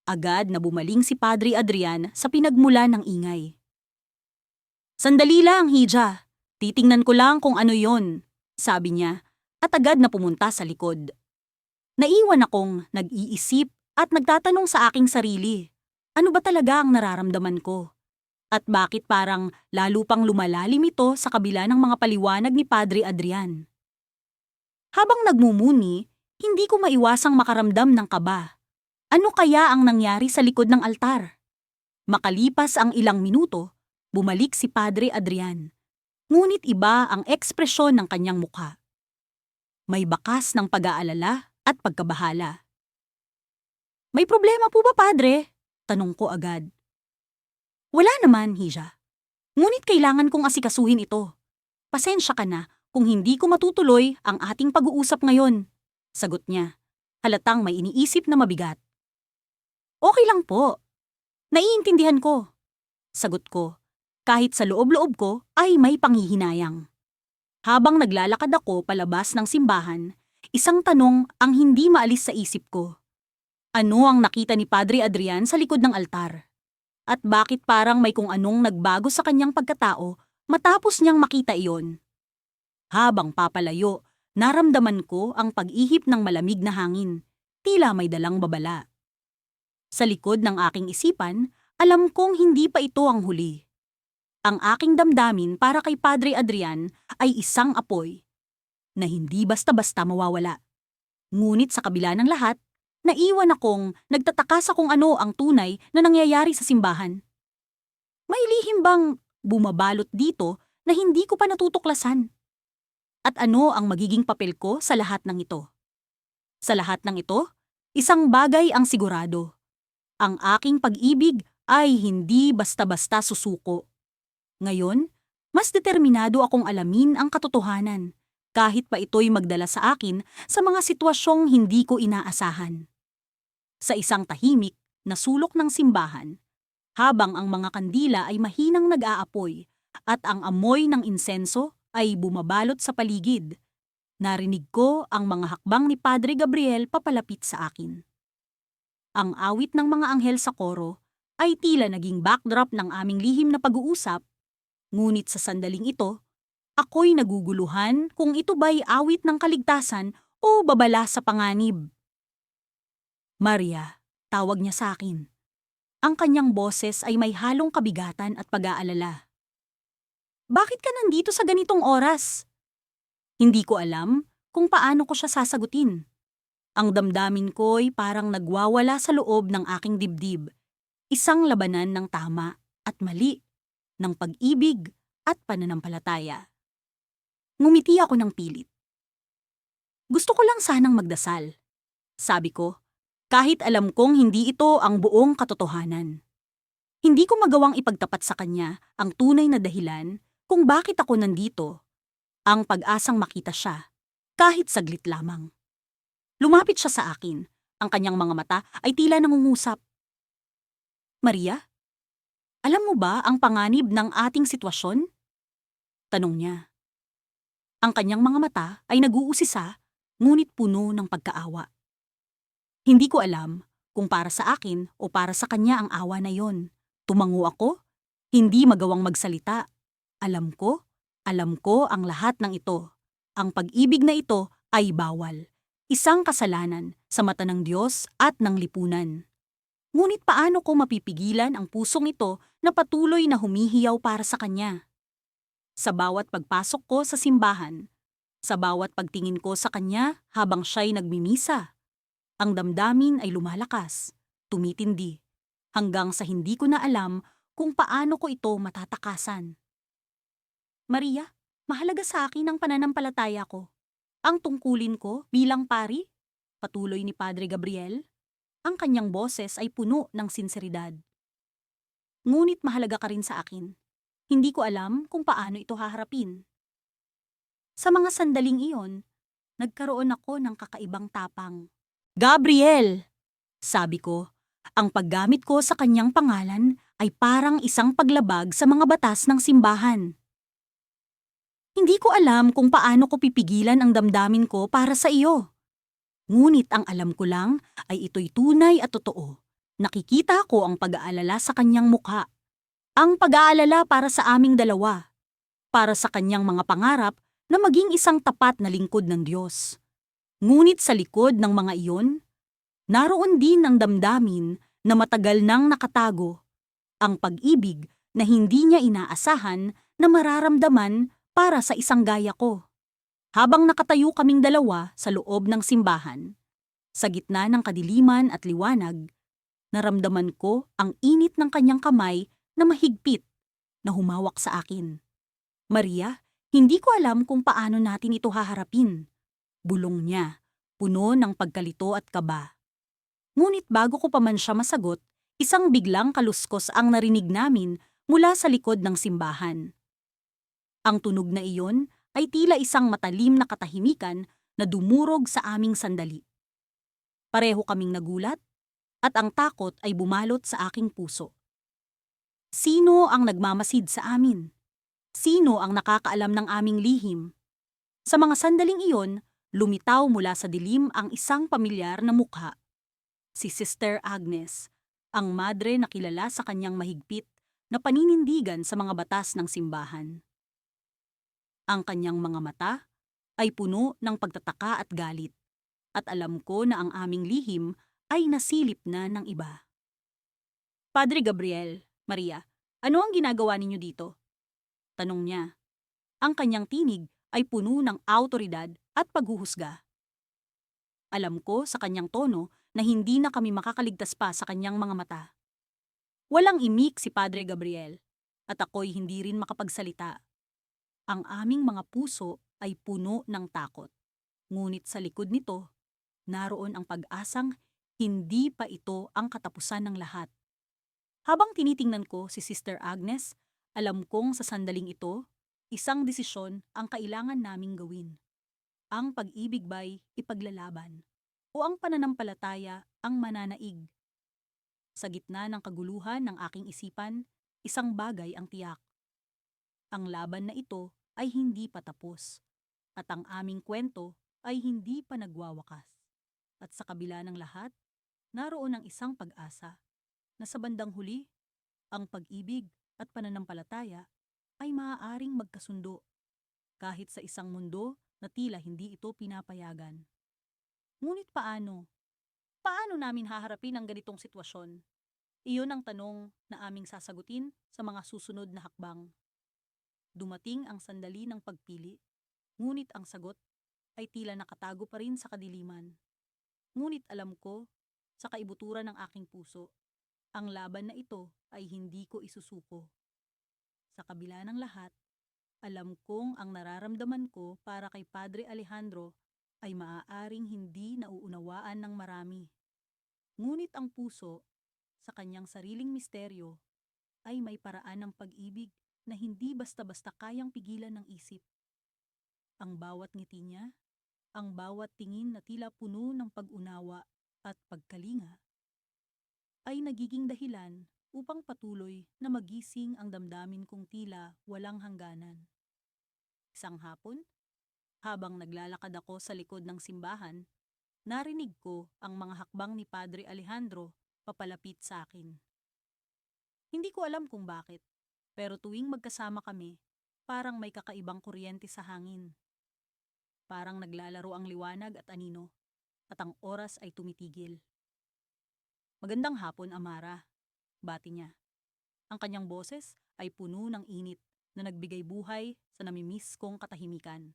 Agad na bumaling si Padre Adrian sa pinagmula ng ingay. Sandali lang, Hija. Titingnan ko lang kung ano yon, sabi niya, at agad na pumunta sa likod. Naiwan akong nag-iisip at nagtatanong sa aking sarili, ano ba talaga ang nararamdaman ko? At bakit parang lalo pang lumalalim ito sa kabila ng mga paliwanag ni Padre Adrian? Habang nagmumuni, hindi ko maiwasang makaramdam ng kaba. Ano kaya ang nangyari sa likod ng altar? Makalipas ang ilang minuto, bumalik si Padre Adrian. Ngunit iba ang ekspresyon ng kanyang mukha. May bakas ng pag-aalala at pagkabahala. May problema po ba, Padre? Tanong ko agad. Wala naman, Hija. Ngunit kailangan kong asikasuhin ito. Pasensya ka na kung hindi ko matutuloy ang ating pag-uusap ngayon, sagot niya. Halatang may iniisip na mabigat. Okay lang po. Naiintindihan ko, sagot ko, kahit sa loob-loob ko ay may panghihinayang. Habang naglalakad ako palabas ng simbahan, isang tanong ang hindi maalis sa isip ko. Ano ang nakita ni Padre Adrian sa likod ng altar? At bakit parang may kung anong nagbago sa kanyang pagkatao matapos niyang makita iyon? Habang papalayo, naramdaman ko ang pag-ihip ng malamig na hangin, tila may dalang babala. Sa likod ng aking isipan, alam kong hindi pa ito ang huli. Ang aking damdamin para kay Padre Adrian ay isang apoy na hindi basta-basta mawawala. Ngunit sa kabila ng lahat, naiwan akong nagtataka sa kung ano ang tunay na nangyayari sa simbahan. May lihim bang bumabalot dito na hindi ko pa natutuklasan? At ano ang magiging papel ko sa lahat ng ito? Sa lahat ng ito, isang bagay ang sigurado. Ang aking pag-ibig ay hindi basta-basta susuko. Ngayon, mas determinado akong alamin ang katotohanan, kahit pa ito'y magdala sa akin sa mga sitwasyong hindi ko inaasahan. Sa isang tahimik na sulok ng simbahan, habang ang mga kandila ay mahinang nag-aapoy at ang amoy ng insenso ay bumabalot sa paligid, narinig ko ang mga hakbang ni Padre Gabriel papalapit sa akin. Ang awit ng mga anghel sa koro ay tila naging backdrop ng aming lihim na pag-uusap, ngunit sa sandaling ito, ako'y naguguluhan kung ito ba'y awit ng kaligtasan o babala sa panganib. Maria, tawag niya sa akin. Ang kanyang boses ay may halong kabigatan at pag-aalala. Bakit ka nandito sa ganitong oras? Hindi ko alam kung paano ko siya sasagutin. Ang damdamin ko'y parang nagwawala sa loob ng aking dibdib. Isang labanan ng tama at mali, ng pag-ibig at pananampalataya. Ngumiti ako ng pilit. Gusto ko lang sanang magdasal. Sabi ko, kahit alam kong hindi ito ang buong katotohanan. Hindi ko magawang ipagtapat sa kanya ang tunay na dahilan kung bakit ako nandito, ang pag-asang makita siya, kahit saglit lamang. Lumapit siya sa akin, ang kanyang mga mata ay tila nangungusap. Maria, alam mo ba ang panganib ng ating sitwasyon? Tanong niya. Ang kanyang mga mata ay nag-uusisa, ngunit puno ng pagkaawa. Hindi ko alam kung para sa akin o para sa kanya ang awa na yon. Tumango ako, hindi magawang magsalita. Alam ko ang lahat ng ito. Ang pag-ibig na ito ay bawal. Isang kasalanan sa mata ng Diyos at ng lipunan. Ngunit paano ko mapipigilan ang pusong ito na patuloy na humihiyaw para sa Kanya? Sa bawat pagpasok ko sa simbahan, sa bawat pagtingin ko sa Kanya habang siya'y nagmimisa, ang damdamin ay lumalakas, tumitindi, hanggang sa hindi ko na alam kung paano ko ito matatakasan. Maria, mahalaga sa akin ang pananampalataya ko. Ang tungkulin ko bilang pari, patuloy ni Padre Gabriel, ang kanyang boses ay puno ng sinseridad. Ngunit mahalaga ka rin sa akin. Hindi ko alam kung paano ito haharapin. Sa mga sandaling iyon, nagkaroon ako ng kakaibang tapang. Gabriel! Sabi ko, ang paggamit ko sa kanyang pangalan ay parang isang paglabag sa mga batas ng simbahan. Hindi ko alam kung paano ko pipigilan ang damdamin ko para sa iyo. Ngunit ang alam ko lang ay ito'y tunay at totoo. Nakikita ko ang pag-aalala sa kanyang mukha. Ang pag-aalala para sa aming dalawa. Para sa kanyang mga pangarap na maging isang tapat na lingkod ng Diyos. Ngunit sa likod ng mga iyon, naroon din ang damdamin na matagal nang nakatago. Ang pag-ibig na hindi niya inaasahan na mararamdaman para sa isang gaya ko. Habang nakatayo kaming dalawa sa loob ng simbahan, sa gitna ng kadiliman at liwanag, naramdaman ko ang init ng kanyang kamay na mahigpit na humawak sa akin. Maria, hindi ko alam kung paano natin ito haharapin. Bulong niya, puno ng pagkalito at kaba. Ngunit bago ko pa man siya masagot, isang biglang kaluskos ang narinig namin mula sa likod ng simbahan. Ang tunog na iyon ay tila isang matalim na katahimikan na dumurog sa aming sandali. Pareho kaming nagulat at ang takot ay bumalot sa aking puso. Sino ang nagmamasid sa amin? Sino ang nakakaalam ng aming lihim? Sa mga sandaling iyon, Lumitaw mula sa dilim ang isang pamilyar na mukha. Si Sister Agnes, ang madre na kilala sa kanyang mahigpit na paninindigan sa mga batas ng simbahan. Ang kanyang mga mata ay puno ng pagtataka at galit, at alam ko na ang aming lihim ay nasilip na ng iba. Padre Gabriel, Maria, ano ang ginagawa ninyo dito? Tanong niya. Ang kanyang tinig ay puno ng awtoridad at paghuhusga. Alam ko sa kanyang tono na hindi na kami makakaligtas pa sa kanyang mga mata. Walang imik si Padre Gabriel, at ako'y hindi rin makapagsalita. Ang aming mga puso ay puno ng takot. Ngunit sa likod nito, naroon ang pag-asang hindi pa ito ang katapusan ng lahat. Habang tinitingnan ko si Sister Agnes, alam kong sa sandaling ito, isang desisyon ang kailangan naming gawin. Ang pag-ibig ba'y ipaglalaban o ang pananampalataya ang mananaig? Sa gitna ng kaguluhan ng aking isipan, isang bagay ang tiyak. Ang laban na ito ay hindi pa tapos, at ang aming kwento ay hindi pa nagwawakas. At sa kabila ng lahat, naroon ang isang pag-asa na sa bandang huli, ang pag-ibig at pananampalataya ay maaaring magkasundo kahit sa isang mundo na tila hindi ito pinapayagan. Ngunit paano? Paano namin haharapin ang ganitong sitwasyon? Iyon ang tanong na aming sasagutin sa mga susunod na hakbang. Dumating ang sandali ng pagpili, ngunit ang sagot ay tila nakatago pa rin sa kadiliman. Ngunit alam ko, sa kaibuturan ng aking puso, ang laban na ito ay hindi ko isusuko. Sa kabila ng lahat, alam kong ang nararamdaman ko para kay Padre Alejandro ay maaaring hindi nauunawaan ng marami. Ngunit ang puso, sa kanyang sariling misteryo, ay may paraan ng pag-ibig na hindi basta-basta kayang pigilan ng isip. Ang bawat ngiti niya, ang bawat tingin na tila puno ng pag-unawa at pagkalinga, ay nagiging dahilan upang patuloy na magising ang damdamin kong tila walang hangganan. Isang hapon, habang naglalakad ako sa likod ng simbahan, narinig ko ang mga hakbang ni Padre Alejandro papalapit sa akin. Hindi ko alam kung bakit, pero tuwing magkasama kami, parang may kakaibang kuryente sa hangin. Parang naglalaro ang liwanag at anino, at ang oras ay tumitigil. Magandang hapon, Amara, bati niya. Ang kanyang boses ay puno ng init na nagbigay buhay sa namimiss kong katahimikan.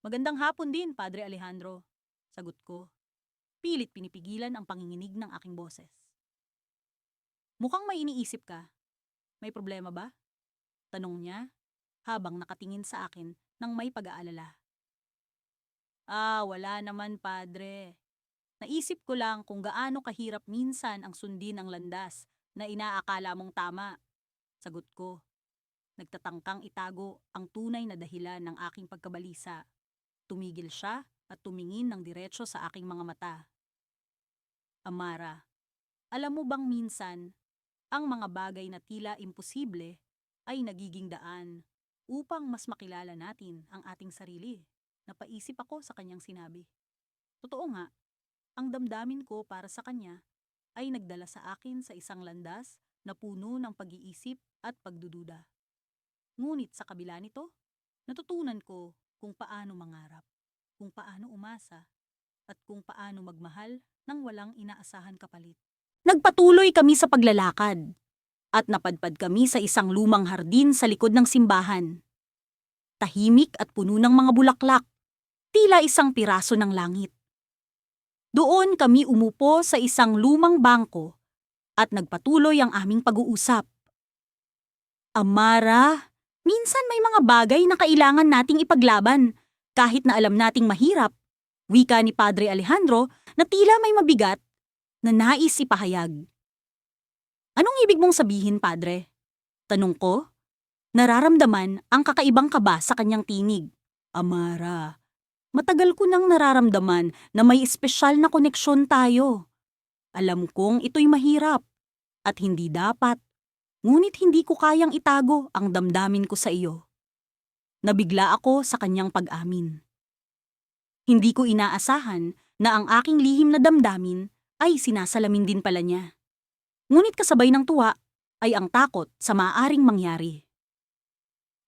Magandang hapon din, Padre Alejandro, sagot ko. Pilit pinipigilan ang panginginig ng aking boses. Mukhang may iniisip ka. May problema ba? Tanong niya habang nakatingin sa akin ng may pag-aalala. Wala naman, Padre. Naisip ko lang kung gaano kahirap minsan ang sundin ang landas na inaakala mong tama. Sagot ko. Nagtatangkang itago ang tunay na dahilan ng aking pagkabalisa. Tumigil siya at tumingin ng diretso sa aking mga mata. Amara, alam mo bang minsan, ang mga bagay na tila imposible ay nagiging daan upang mas makilala natin ang ating sarili? Napaisip ako sa kanyang sinabi. Totoo nga, ang damdamin ko para sa kanya ay nagdala sa akin sa isang landas na puno ng pag-iisip at pagdududa. Ngunit sa kabila nito, natutunan ko kung paano mangarap, kung paano umasa, at kung paano magmahal nang walang inaasahan kapalit. Nagpatuloy kami sa paglalakad at napadpad kami sa isang lumang hardin sa likod ng simbahan. Tahimik at puno ng mga bulaklak, tila isang piraso ng langit. Doon kami umupo sa isang lumang bangko at nagpatuloy ang aming pag-uusap. Amara, minsan may mga bagay na kailangan nating ipaglaban kahit na alam nating mahirap, wika ni Padre Alejandro na tila may mabigat na nais ipahayag. Anong ibig mong sabihin, Padre? Tanong ko. Nararamdaman ang kakaibang kaba sa kanyang tinig. Amara, matagal ko nang nararamdaman na may espesyal na koneksyon tayo. Alam kong ito'y mahirap at hindi dapat, ngunit hindi ko kayang itago ang damdamin ko sa iyo. Nabigla ako sa kanyang pag-amin. Hindi ko inaasahan na ang aking lihim na damdamin ay sinasalamin din pala niya. Ngunit kasabay ng tuwa ay ang takot sa maaaring mangyari.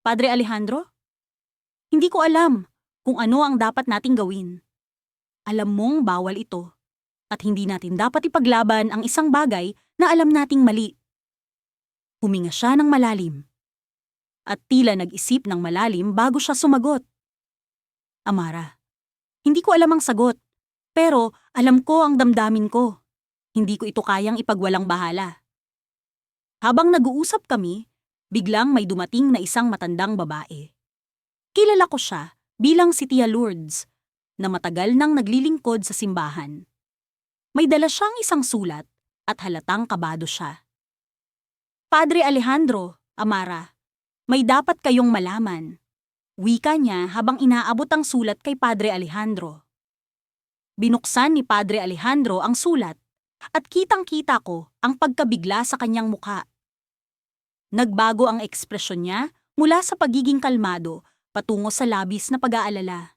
Padre Alejandro, hindi ko alam kung ano ang dapat nating gawin. Alam mong bawal ito at hindi natin dapat ipaglaban ang isang bagay na alam nating mali. Huminga siya ng malalim at tila nag-isip ng malalim bago siya sumagot. Amara, hindi ko alam ang sagot, pero alam ko ang damdamin ko. Hindi ko ito kayang ipagwalang bahala. Habang nag-uusap kami, biglang may dumating na isang matandang babae. Kilala ko siya bilang si Tia Lourdes, na matagal nang naglilingkod sa simbahan. May dala siyang isang sulat at halatang kabado siya. Padre Alejandro, Amara, may dapat kayong malaman. Wika niya habang inaabot ang sulat kay Padre Alejandro. Binuksan ni Padre Alejandro ang sulat at kitang-kita ko ang pagkabigla sa kanyang mukha. Nagbago ang ekspresyon niya mula sa pagiging kalmado patungo sa labis na pag-aalala.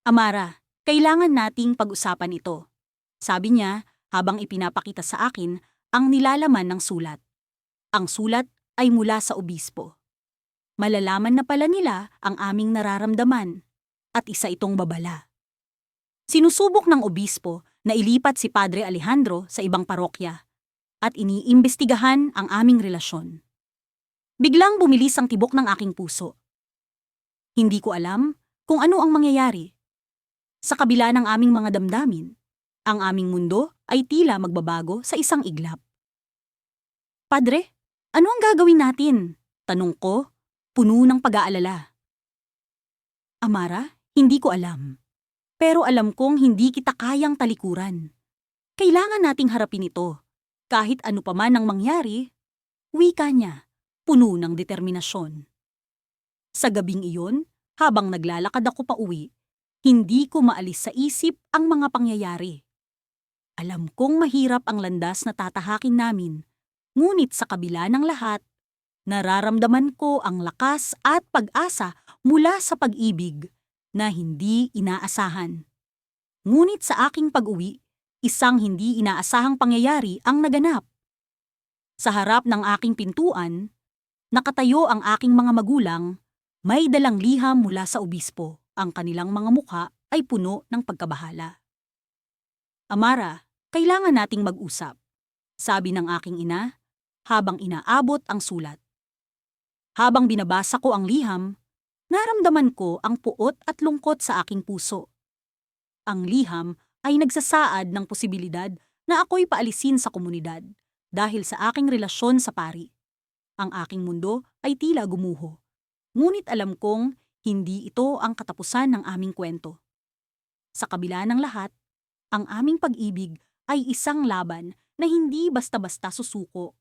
Amara, kailangan nating pag-usapan ito, sabi niya habang ipinapakita sa akin ang nilalaman ng sulat. Ang sulat ay mula sa obispo. Malalaman na pala nila ang aming nararamdaman at isa itong babala. Sinusubok ng obispo na ilipat si Padre Alejandro sa ibang parokya at iniimbestigahan ang aming relasyon. Biglang bumilis ang tibok ng aking puso. Hindi ko alam kung ano ang mangyayari. Sa kabila ng aming mga damdamin, ang aming mundo ay tila magbabago sa isang iglap. Padre, ano ang gagawin natin? Tanong ko, puno ng pag-aalala. Amara, hindi ko alam. Pero alam kong hindi kita kayang talikuran. Kailangan nating harapin ito. Kahit ano pa man ang mangyari, wika niya, puno ng determinasyon. Sa gabing iyon, habang naglalakad ako pa uwi, hindi ko maalis sa isip ang mga pangyayari. Alam kong mahirap ang landas na tatahakin namin, ngunit sa kabila ng lahat, nararamdaman ko ang lakas at pag-asa mula sa pag-ibig na hindi inaasahan. Ngunit sa aking pag-uwi, isang hindi inaasahang pangyayari ang naganap. Sa harap ng aking pintuan, nakatayo ang aking mga magulang, may dalang liham mula sa obispo. Ang kanilang mga mukha ay puno ng pagkabahala. Amara, kailangan nating mag-usap, sabi ng aking ina habang inaabot ang sulat. Habang binabasa ko ang liham, naramdaman ko ang puot at lungkot sa aking puso. Ang liham ay nagsasaad ng posibilidad na ako'y paalisin sa komunidad dahil sa aking relasyon sa pari. Ang aking mundo ay tila gumuho. Ngunit alam kong hindi ito ang katapusan ng aming kwento. Sa kabila ng lahat, ang aming pag-ibig ay isang laban na hindi basta-basta susuko.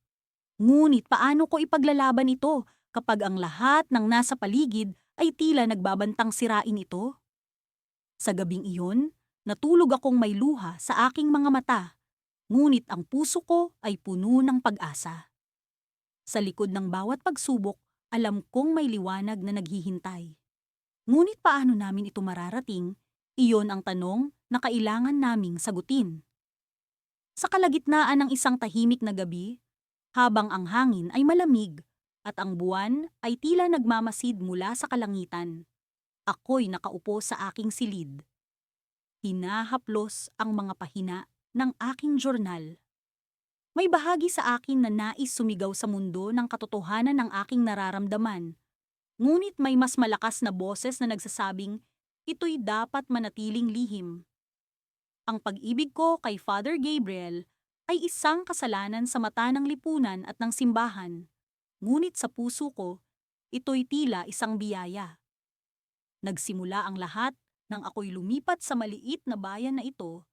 Ngunit paano ko ipaglalaban ito kapag ang lahat ng nasa paligid ay tila nagbabantang sirain ito? Sa gabing iyon, natulog akong may luha sa aking mga mata, ngunit ang puso ko ay puno ng pag-asa. Sa likod ng bawat pagsubok, alam kong may liwanag na naghihintay. Ngunit paano namin ito mararating? Iyon ang tanong na kailangan naming sagutin. Sa kalagitnaan ng isang tahimik na gabi, habang ang hangin ay malamig at ang buwan ay tila nagmamasid mula sa kalangitan, ako'y nakaupo sa aking silid. Hinahaplos ang mga pahina ng aking journal. May bahagi sa akin na nais sumigaw sa mundo ng katotohanan ng aking nararamdaman. Ngunit may mas malakas na boses na nagsasabing, ito'y dapat manatiling lihim. Ang pag-ibig ko kay Father Gabriel ay isang kasalanan sa mata ng lipunan at ng simbahan. Ngunit sa puso ko, ito'y tila isang biyaya. Nagsimula ang lahat nang ako'y lumipat sa maliit na bayan na ito,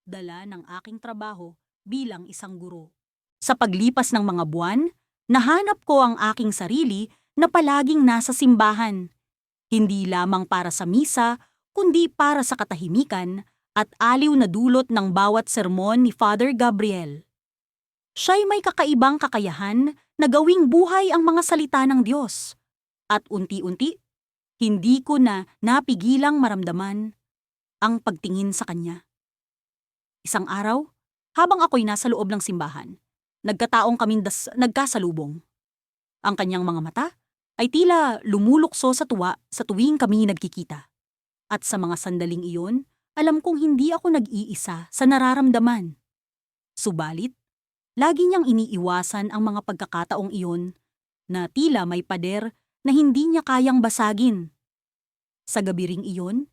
dala ng aking trabaho bilang isang guro. Sa paglipas ng mga buwan, nahanap ko ang aking sarili na palaging nasa simbahan. Hindi lamang para sa misa, kundi para sa katahimikan at aliw na dulot ng bawat sermon ni Father Gabriel. Siya'y may kakaibang kakayahan na gawing buhay ang mga salita ng Diyos. At unti-unti, hindi ko na napigilang maramdaman ang pagtingin sa kanya. Isang araw, habang ako'y nasa loob ng simbahan, nagkataong kaming nagkasalubong. Ang kanyang mga mata ay tila lumulukso sa tuwa sa tuwing kami nagkikita. At sa mga sandaling iyon, alam kong hindi ako nag-iisa sa nararamdaman. Subalit, lagi niyang iniiwasan ang mga pagkakataong iyon na tila may pader na hindi niya kayang basagin. Sa gabi ring iyon,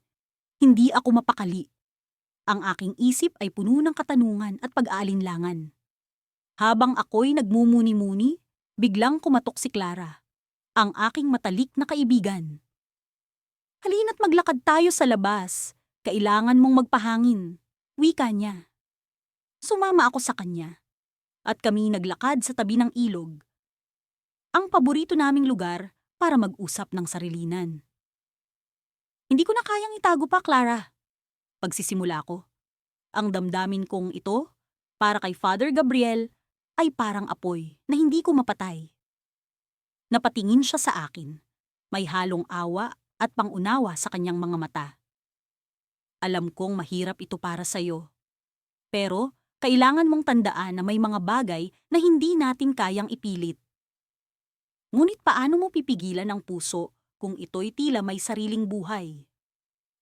hindi ako mapakali. Ang aking isip ay puno ng katanungan at pag-aalinlangan. Habang ako'y nagmumuni-muni, biglang kumatok si Clara, ang aking matalik na kaibigan. "Halina't maglakad tayo sa labas. Kailangan mong magpahangin," wika niya. Sumama ako sa kanya, at kami naglakad sa tabi ng ilog. Ang paborito naming lugar para mag-usap ng sarilinan. "Hindi ko na kayang itago pa, Clara." Pagsisimula ko. Ang damdamin kong ito, para kay Father Gabriel, ay parang apoy na hindi ko mapatay. Napatingin siya sa akin. May halong awa at pangunawa sa kanyang mga mata. "Alam kong mahirap ito para sa'yo. Pero kailangan mong tandaan na may mga bagay na hindi natin kayang ipilit. Ngunit paano mo pipigilan ang puso kung ito'y tila may sariling buhay?"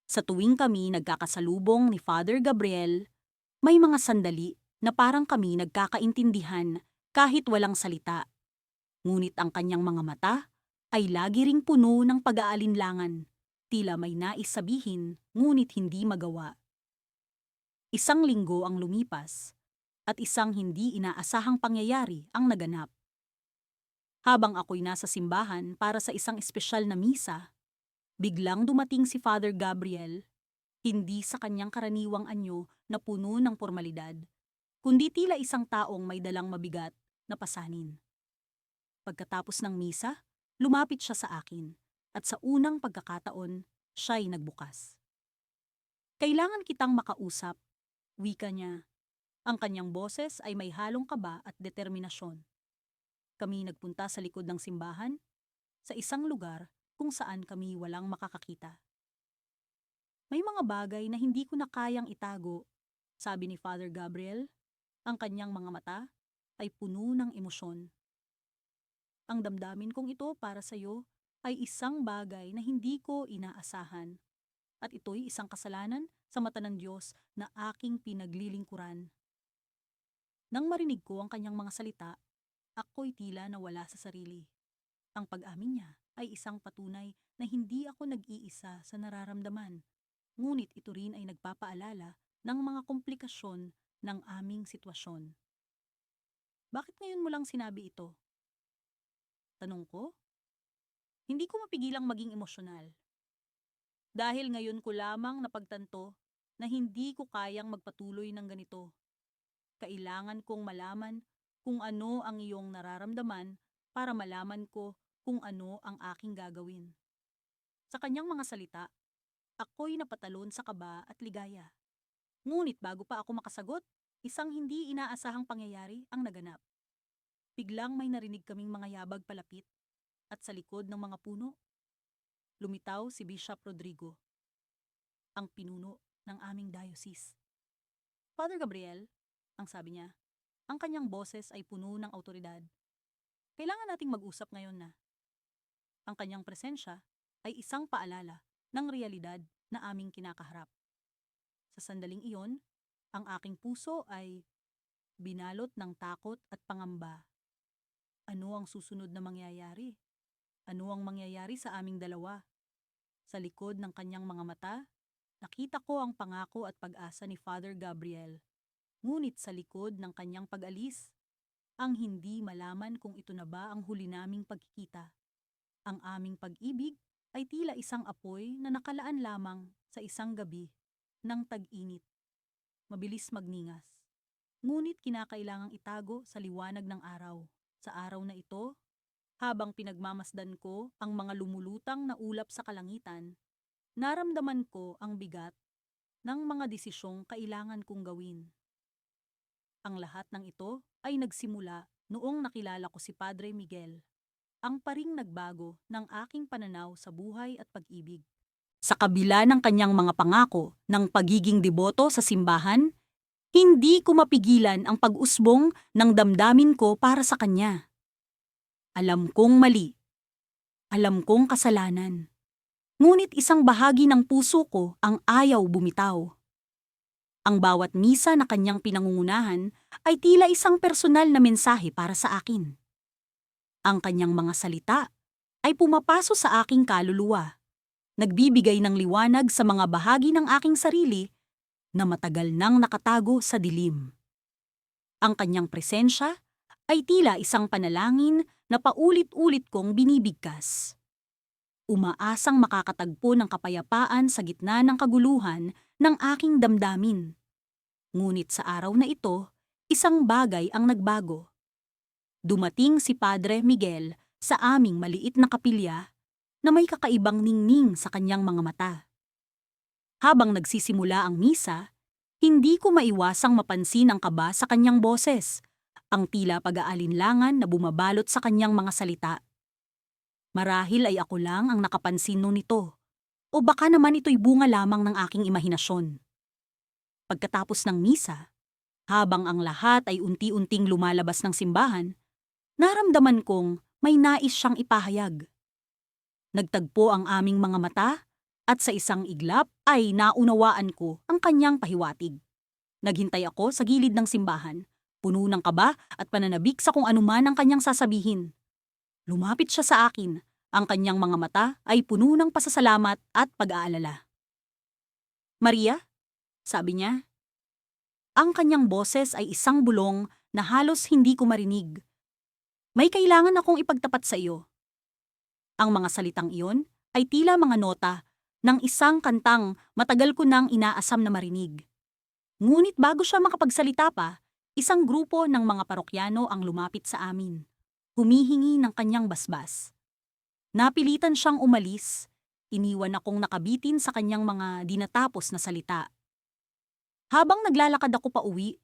Sa tuwing kami nagkakasalubong ni Father Gabriel, may mga sandali na parang kami nagkakaintindihan kahit walang salita. Ngunit ang kanyang mga mata ay lagi ring puno ng pag-aalinlangan, tila may nais sabihin ngunit hindi magawa. Isang linggo ang lumipas at isang hindi inaasahang pangyayari ang naganap. Habang ako'y nasa simbahan para sa isang espesyal na misa, biglang dumating si Father Gabriel, hindi sa kanyang karaniwang anyo na puno ng pormalidad, kundi tila isang taong may dalang mabigat na pasanin. Pagkatapos ng misa, lumapit siya sa akin at sa unang pagkakataon, siya'y nagbukas. "Kailangan kitang makausap," wika niya. Ang kanyang boses ay may halong kaba at determinasyon. Kami nagpunta sa likod ng simbahan, sa isang lugar kung saan kami walang makakakita. "May mga bagay na hindi ko na kayang itago," sabi ni Father Gabriel. Ang kanyang mga mata ay puno ng emosyon. "Ang damdamin kong ito para sa iyo ay isang bagay na hindi ko inaasahan. At ito'y isang kasalanan sa mata ng Diyos na aking pinaglilingkuran." Nang marinig ko ang kanyang mga salita, ako'y tila nawala sa sarili. Ang pag-amin niya ay isang patunay na hindi ako nag-iisa sa nararamdaman, ngunit ito rin ay nagpapaalala ng mga komplikasyon ng aming sitwasyon. "Bakit ngayon mo lang sinabi ito?" tanong ko. Hindi ko mapigilang maging emosyonal. Dahil ngayon ko lamang napagtanto na hindi ko kayang magpatuloy ng ganito. Kailangan kong malaman kung ano ang iyong nararamdaman para malaman ko kung ano ang aking gagawin. Sa kanyang mga salita, ako'y napatalon sa kaba at ligaya. Ngunit bago pa ako makasagot, isang hindi inaasahang pangyayari ang naganap. Biglang may narinig kaming mga yabag palapit at sa likod ng mga puno, lumitaw si Bishop Rodrigo, ang pinuno ng aming diocese. "Father Gabriel," ang sabi niya, ang kanyang boses ay puno ng awtoridad. "Kailangan nating mag-usap ngayon na." Ang kanyang presensya ay isang paalala ng realidad na aming kinakaharap. Sa sandaling iyon, ang aking puso ay binalot ng takot at pangamba. Ano ang susunod na mangyayari? Ano ang mangyayari sa aming dalawa? Sa likod ng kanyang mga mata, nakita ko ang pangako at pag-asa ni Father Gabriel. Ngunit sa likod ng kanyang pag-alis, ang hindi malaman kung ito na ba ang huli naming pagkikita. Ang aming pag-ibig ay tila isang apoy na nakalaan lamang sa isang gabi ng tag-init. Mabilis magningas. Ngunit kinakailangang itago sa liwanag ng araw. Sa araw na ito, habang pinagmamasdan ko ang mga lumulutang na ulap sa kalangitan, naramdaman ko ang bigat ng mga desisyong kailangan kong gawin. Ang lahat ng ito ay nagsimula noong nakilala ko si Padre Miguel, ang paring nagbago ng aking pananaw sa buhay at pag-ibig. Sa kabila ng kanyang mga pangako ng pagiging deboto sa simbahan, hindi ko mapigilan ang pag-usbong ng damdamin ko para sa kanya. Alam kong mali. Alam kong kasalanan. Ngunit isang bahagi ng puso ko ang ayaw bumitaw. Ang bawat misa na kanyang pinangungunahan ay tila isang personal na mensahe para sa akin. Ang kanyang mga salita ay pumapaso sa aking kaluluwa, nagbibigay ng liwanag sa mga bahagi ng aking sarili na matagal nang nakatago sa dilim. Ang kanyang presensya ay tila isang panalangin na paulit-ulit kong binibigkas. Umaasang makakatagpo ng kapayapaan sa gitna ng kaguluhan ng aking damdamin. Ngunit sa araw na ito, isang bagay ang nagbago. Dumating si Padre Miguel sa aming maliit na kapilya na may kakaibang ningning sa kanyang mga mata. Habang nagsisimula ang misa, hindi ko maiwasang mapansin ang kaba sa kanyang boses, ang tila pag-aalinlangan na bumabalot sa kanyang mga salita. Marahil ay ako lang ang nakapansin nun nito, o baka naman ito'y bunga lamang ng aking imahinasyon. Pagkatapos ng misa, habang ang lahat ay unti-unting lumalabas ng simbahan, naramdaman kong may nais siyang ipahayag. Nagtagpo ang aming mga mata at sa isang iglap ay naunawaan ko ang kanyang pahiwatig. Naghintay ako sa gilid ng simbahan, puno ng kaba at pananabik sa kung anuman ang kanyang sasabihin. Lumapit siya sa akin, ang kanyang mga mata ay puno ng pasasalamat at pag-aalala. "Maria?" sabi niya. Ang kanyang boses ay isang bulong na halos hindi ko marinig. "May kailangan akong ipagtapat sa iyo." Ang mga salitang iyon ay tila mga nota ng isang kantang matagal ko nang inaasam na marinig. Ngunit bago siya makapagsalita pa, isang grupo ng mga parokyano ang lumapit sa amin, humihingi ng kanyang basbas. Napilitan siyang umalis, iniwan akong nakabitin sa kanyang mga dinatapos na salita. Habang naglalakad ako pa uwi,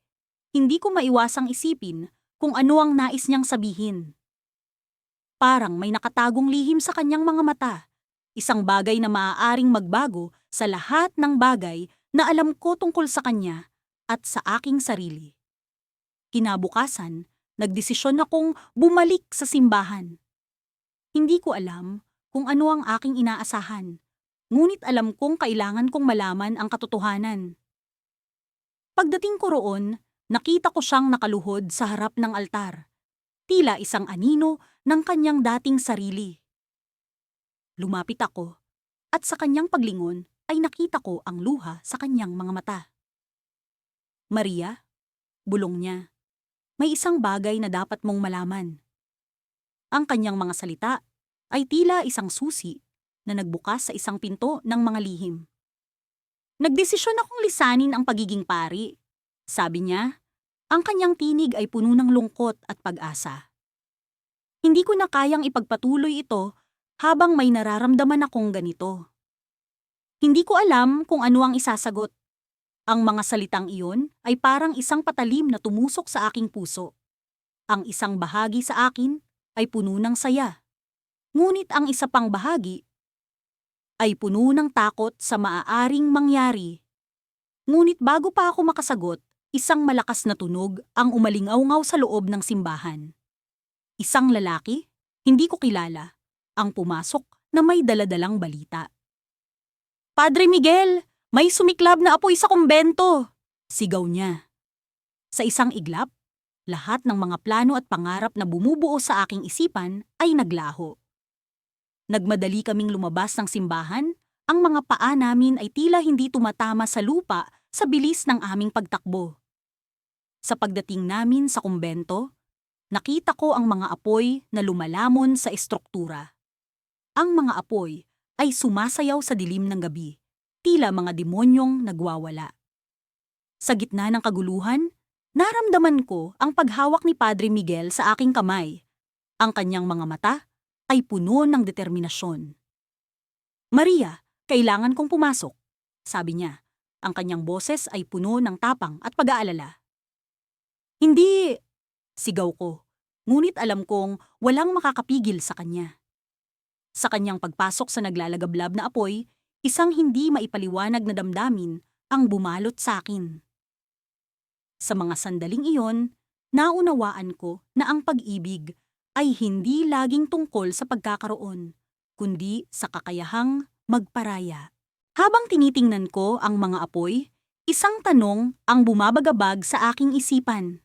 hindi ko maiwasang isipin kung ano ang nais niyang sabihin. Parang may nakatagong lihim sa kanyang mga mata. Isang bagay na maaaring magbago sa lahat ng bagay na alam ko tungkol sa kanya at sa aking sarili. Kinabukasan, nagdesisyon akong bumalik sa simbahan. Hindi ko alam kung ano ang aking inaasahan, ngunit alam kong kailangan kong malaman ang katotohanan. Pagdating ko roon, nakita ko siyang nakaluhod sa harap ng altar, tila isang anino ng kanyang dating sarili. Lumapit ako, at sa kanyang paglingon ay nakita ko ang luha sa kanyang mga mata. "Maria," bulong niya, "may isang bagay na dapat mong malaman." Ang kanyang mga salita ay tila isang susi na nagbukas sa isang pinto ng mga lihim. "Nagdesisyon akong lisanin ang pagiging pari," sabi niya. Ang kanyang tinig ay puno ng lungkot at pag-asa. Hindi ko na kayang ipagpatuloy ito habang may nararamdaman akong ganito. Hindi ko alam kung ano ang isasagot. Ang mga salitang iyon ay parang isang patalim na tumusok sa aking puso. Ang isang bahagi sa akin ay puno ng saya. Ngunit ang isa pang bahagi ay puno ng takot sa maaaring mangyari. Ngunit bago pa ako makasagot, isang malakas na tunog ang umalingaw-ngaw sa loob ng simbahan. Isang lalaki, hindi ko kilala, ang pumasok na may daladalang balita. "Padre Miguel, may sumiklab na apoy sa kumbento!" sigaw niya. Sa isang iglap, lahat ng mga plano at pangarap na bumubuo sa aking isipan ay naglaho. Nagmadali kaming lumabas ng simbahan, ang mga paa namin ay tila hindi tumatama sa lupa sa bilis ng aming pagtakbo. Sa pagdating namin sa kumbento, nakita ko ang mga apoy na lumalamon sa estruktura. Ang mga apoy ay sumasayaw sa dilim ng gabi, tila mga demonyong nagwawala. Sa gitna ng kaguluhan, naramdaman ko ang paghawak ni Padre Miguel sa aking kamay. Ang kanyang mga mata ay puno ng determinasyon. "Maria, kailangan kong pumasok," sabi niya. Ang kanyang boses ay puno ng tapang at pag-aalala. "Hindi," sigaw ko, ngunit alam kong walang makakapigil sa kanya. Sa kanyang pagpasok sa naglalagablab na apoy, Isang hindi maipaliwanag na damdamin ang bumalot sa akin. Sa mga sandaling iyon, naunawaan ko na ang pag-ibig ay hindi laging tungkol sa pagkakaroon, kundi sa kakayahang magparaya. Habang tinitingnan ko ang mga apoy, isang tanong ang bumabagabag sa aking isipan.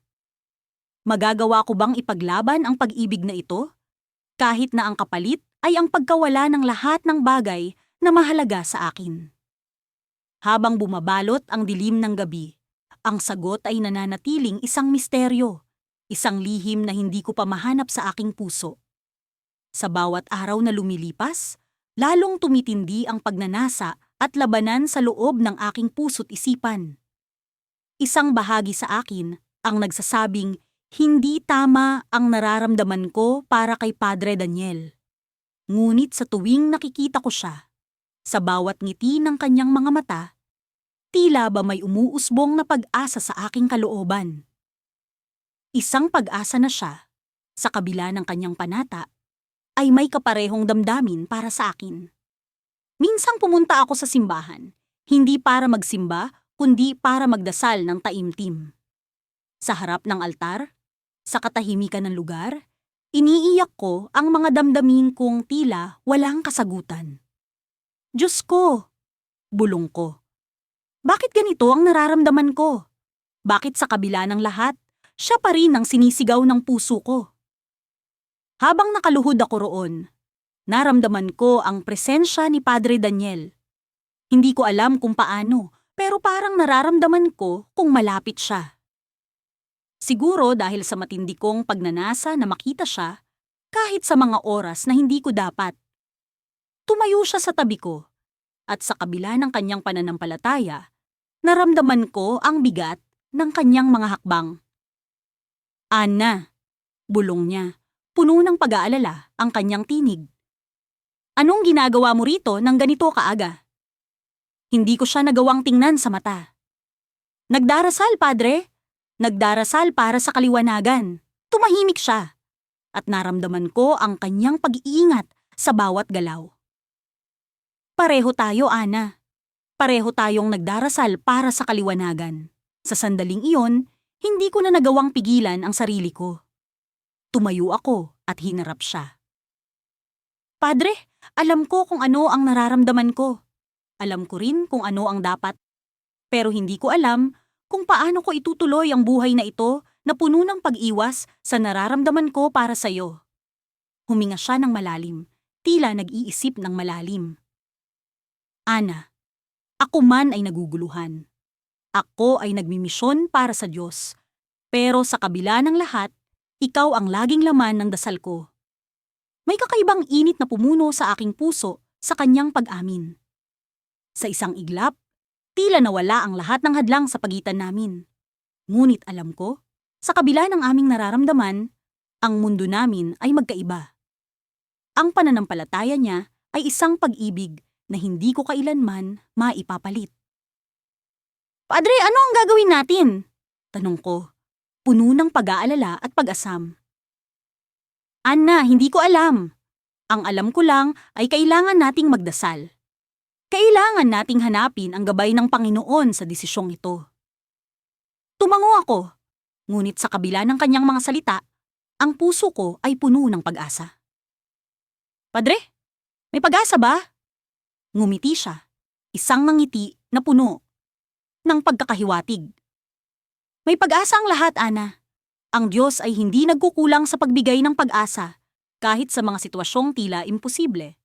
Magagawa ko bang ipaglaban ang pag-ibig na ito? Kahit na ang kapalit ay ang pagkawala ng lahat ng bagay na mahalaga sa akin. Habang bumabalot ang dilim ng gabi, ang sagot ay nananatiling isang misteryo, isang lihim na hindi ko pa mahanap sa aking puso. Sa bawat araw na lumilipas, lalong tumitindi ang pagnanasa at labanan sa loob ng aking puso't isipan. Isang bahagi sa akin ang nagsasabing hindi tama ang nararamdaman ko para kay Padre Daniel. Ngunit sa tuwing nakikita ko siya, sa bawat ngiti ng kanyang mga mata, tila ba may umuusbong na pag-asa sa aking kalooban. Isang pag-asa na siya, sa kabila ng kanyang panata, ay may kaparehong damdamin para sa akin. Minsang pumunta ako sa simbahan, hindi para magsimba, kundi para magdasal ng taimtim. Sa harap ng altar, sa katahimikan ng lugar, iniiyak ko ang mga damdamin kong tila walang kasagutan. Diyos ko! Bulong ko. Bakit ganito ang nararamdaman ko? Bakit sa kabila ng lahat, siya pa rin ang sinisigaw ng puso ko? Habang nakaluhod ako roon, naramdaman ko ang presensya ni Padre Daniel. Hindi ko alam kung paano, pero parang nararamdaman ko kung malapit siya. Siguro dahil sa matindi kong pagnanasa na makita siya, kahit sa mga oras na hindi ko dapat. Tumayo siya sa tabi ko, at sa kabila ng kanyang pananampalataya, naramdaman ko ang bigat ng kanyang mga hakbang. Ana, bulong niya, puno ng pag-aalala ang kanyang tinig. Anong ginagawa mo rito nang ganito kaaga? Hindi ko siya nagawang tingnan sa mata. Nagdarasal, Padre. Nagdarasal para sa kaliwanagan. Tumahimik siya. At naramdaman ko ang kanyang pag-iingat sa bawat galaw. Pareho tayo, Ana. Pareho tayong nagdarasal para sa kaliwanagan. Sa sandaling iyon, hindi ko na nagawang pigilan ang sarili ko. Tumayo ako at hinarap siya. Padre, alam ko kung ano ang nararamdaman ko. Alam ko rin kung ano ang dapat. Pero hindi ko alam kung paano ko itutuloy ang buhay na ito na puno ng pag-iwas sa nararamdaman ko para sa iyo. Huminga siya ng malalim, tila nag-iisip ng malalim. Ana, ako man ay naguguluhan. Ako ay nagmimisyon para sa Diyos. Pero sa kabila ng lahat, ikaw ang laging laman ng dasal ko. May kakaibang init na pumuno sa aking puso sa kanyang pag-amin. Sa isang iglap, tila nawala ang lahat ng hadlang sa pagitan namin. Ngunit alam ko, sa kabila ng aming nararamdaman, ang mundo namin ay magkaiba. Ang pananampalataya niya ay isang pag-ibig na hindi ko kailanman maipapalit. Padre, ano ang gagawin natin? Tanong ko, puno ng pag-aalala at pag-asam. Anna, hindi ko alam. Ang alam ko lang ay kailangan nating magdasal. Kailangan nating hanapin ang gabay ng Panginoon sa desisyong ito. Tumango ako, ngunit sa kabila ng kanyang mga salita, ang puso ko ay puno ng pag-asa. Padre, may pag-asa ba? Ngumiti siya, isang ngiti na puno ng pagkakahiwatig. May pag-asa ang lahat, Ana. Ang Diyos ay hindi nagkukulang sa pagbigay ng pag-asa, kahit sa mga sitwasyong tila imposible.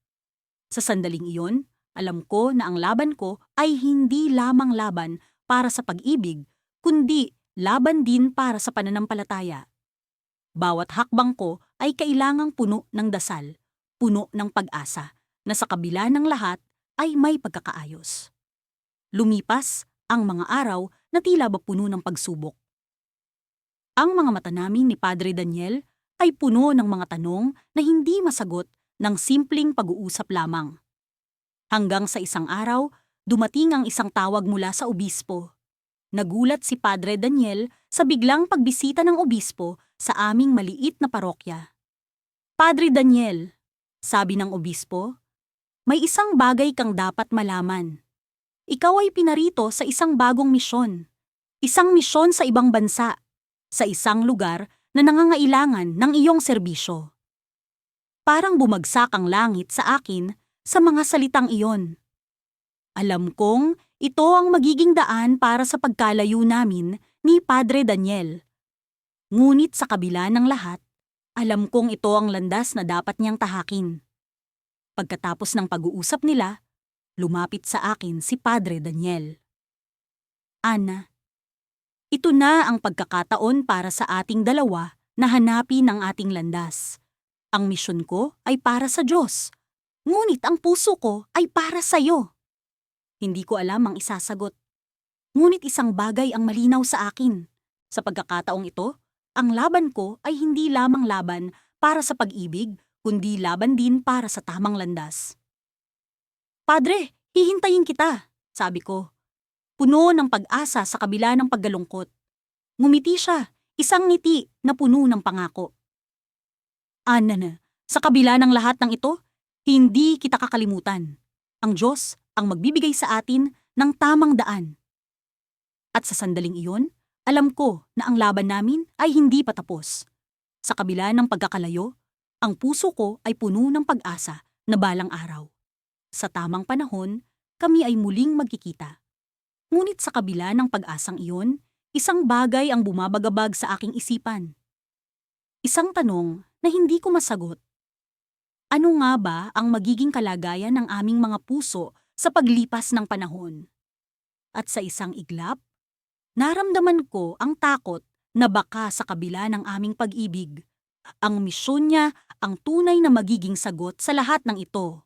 Sa sandaling iyon, alam ko na ang laban ko ay hindi lamang laban para sa pag-ibig, kundi laban din para sa pananampalataya. Bawat hakbang ko ay kailangang puno ng dasal, puno ng pag-asa, na sa kabila ng lahat ay may pagkakaayos. Lumipas ang mga araw na tila ba puno ng pagsubok. Ang mga mata namin ni Padre Daniel ay puno ng mga tanong na hindi masagot ng simpleng pag-uusap lamang. Hanggang sa isang araw, dumating ang isang tawag mula sa obispo. Nagulat si Padre Daniel sa biglang pagbisita ng obispo sa aming maliit na parokya. Padre Daniel, sabi ng obispo, May isang bagay kang dapat malaman. Ikaw ay pinarito sa isang bagong misyon. Isang misyon sa ibang bansa, sa isang lugar na nangangailangan ng iyong serbisyo. Parang bumagsak ang langit sa akin sa mga salitang iyon. Alam kong ito ang magiging daan para sa pagkalayo namin ni Padre Daniel. Ngunit sa kabila ng lahat, alam kong ito ang landas na dapat niyang tahakin. Pagkatapos ng pag-uusap nila, lumapit sa akin si Padre Daniel. Ana, ito na ang pagkakataon para sa ating dalawa na hanapin ang ating landas. Ang misyon ko ay para sa Diyos, ngunit ang puso ko ay para sa iyo. Hindi ko alam ang isasagot. Ngunit isang bagay ang malinaw sa akin. Sa pagkakataong ito, ang laban ko ay hindi lamang laban para sa pag-ibig, kundi laban din para sa tamang landas. Padre, hihintayin kita, sabi ko. Puno ng pag-asa sa kabila ng paggalungkot. Ngumiti siya, isang ngiti na puno ng pangako. Ana, sa kabila ng lahat ng ito, hindi kita kakalimutan. Ang Diyos ang magbibigay sa atin ng tamang daan. At sa sandaling iyon, alam ko na ang laban namin ay hindi pa tapos. Sa kabila ng pagkakalayo, ang puso ko ay puno ng pag-asa na balang araw. Sa tamang panahon, kami ay muling magkikita. Ngunit sa kabila ng pag-asang iyon, isang bagay ang bumabagabag sa aking isipan. Isang tanong na hindi ko masagot. Ano nga ba ang magiging kalagayan ng aming mga puso sa paglipas ng panahon? At sa isang iglap, naramdaman ko ang takot na baka sa kabila ng aming pag-ibig, ang misyon niya ang tunay na magiging sagot sa lahat ng ito.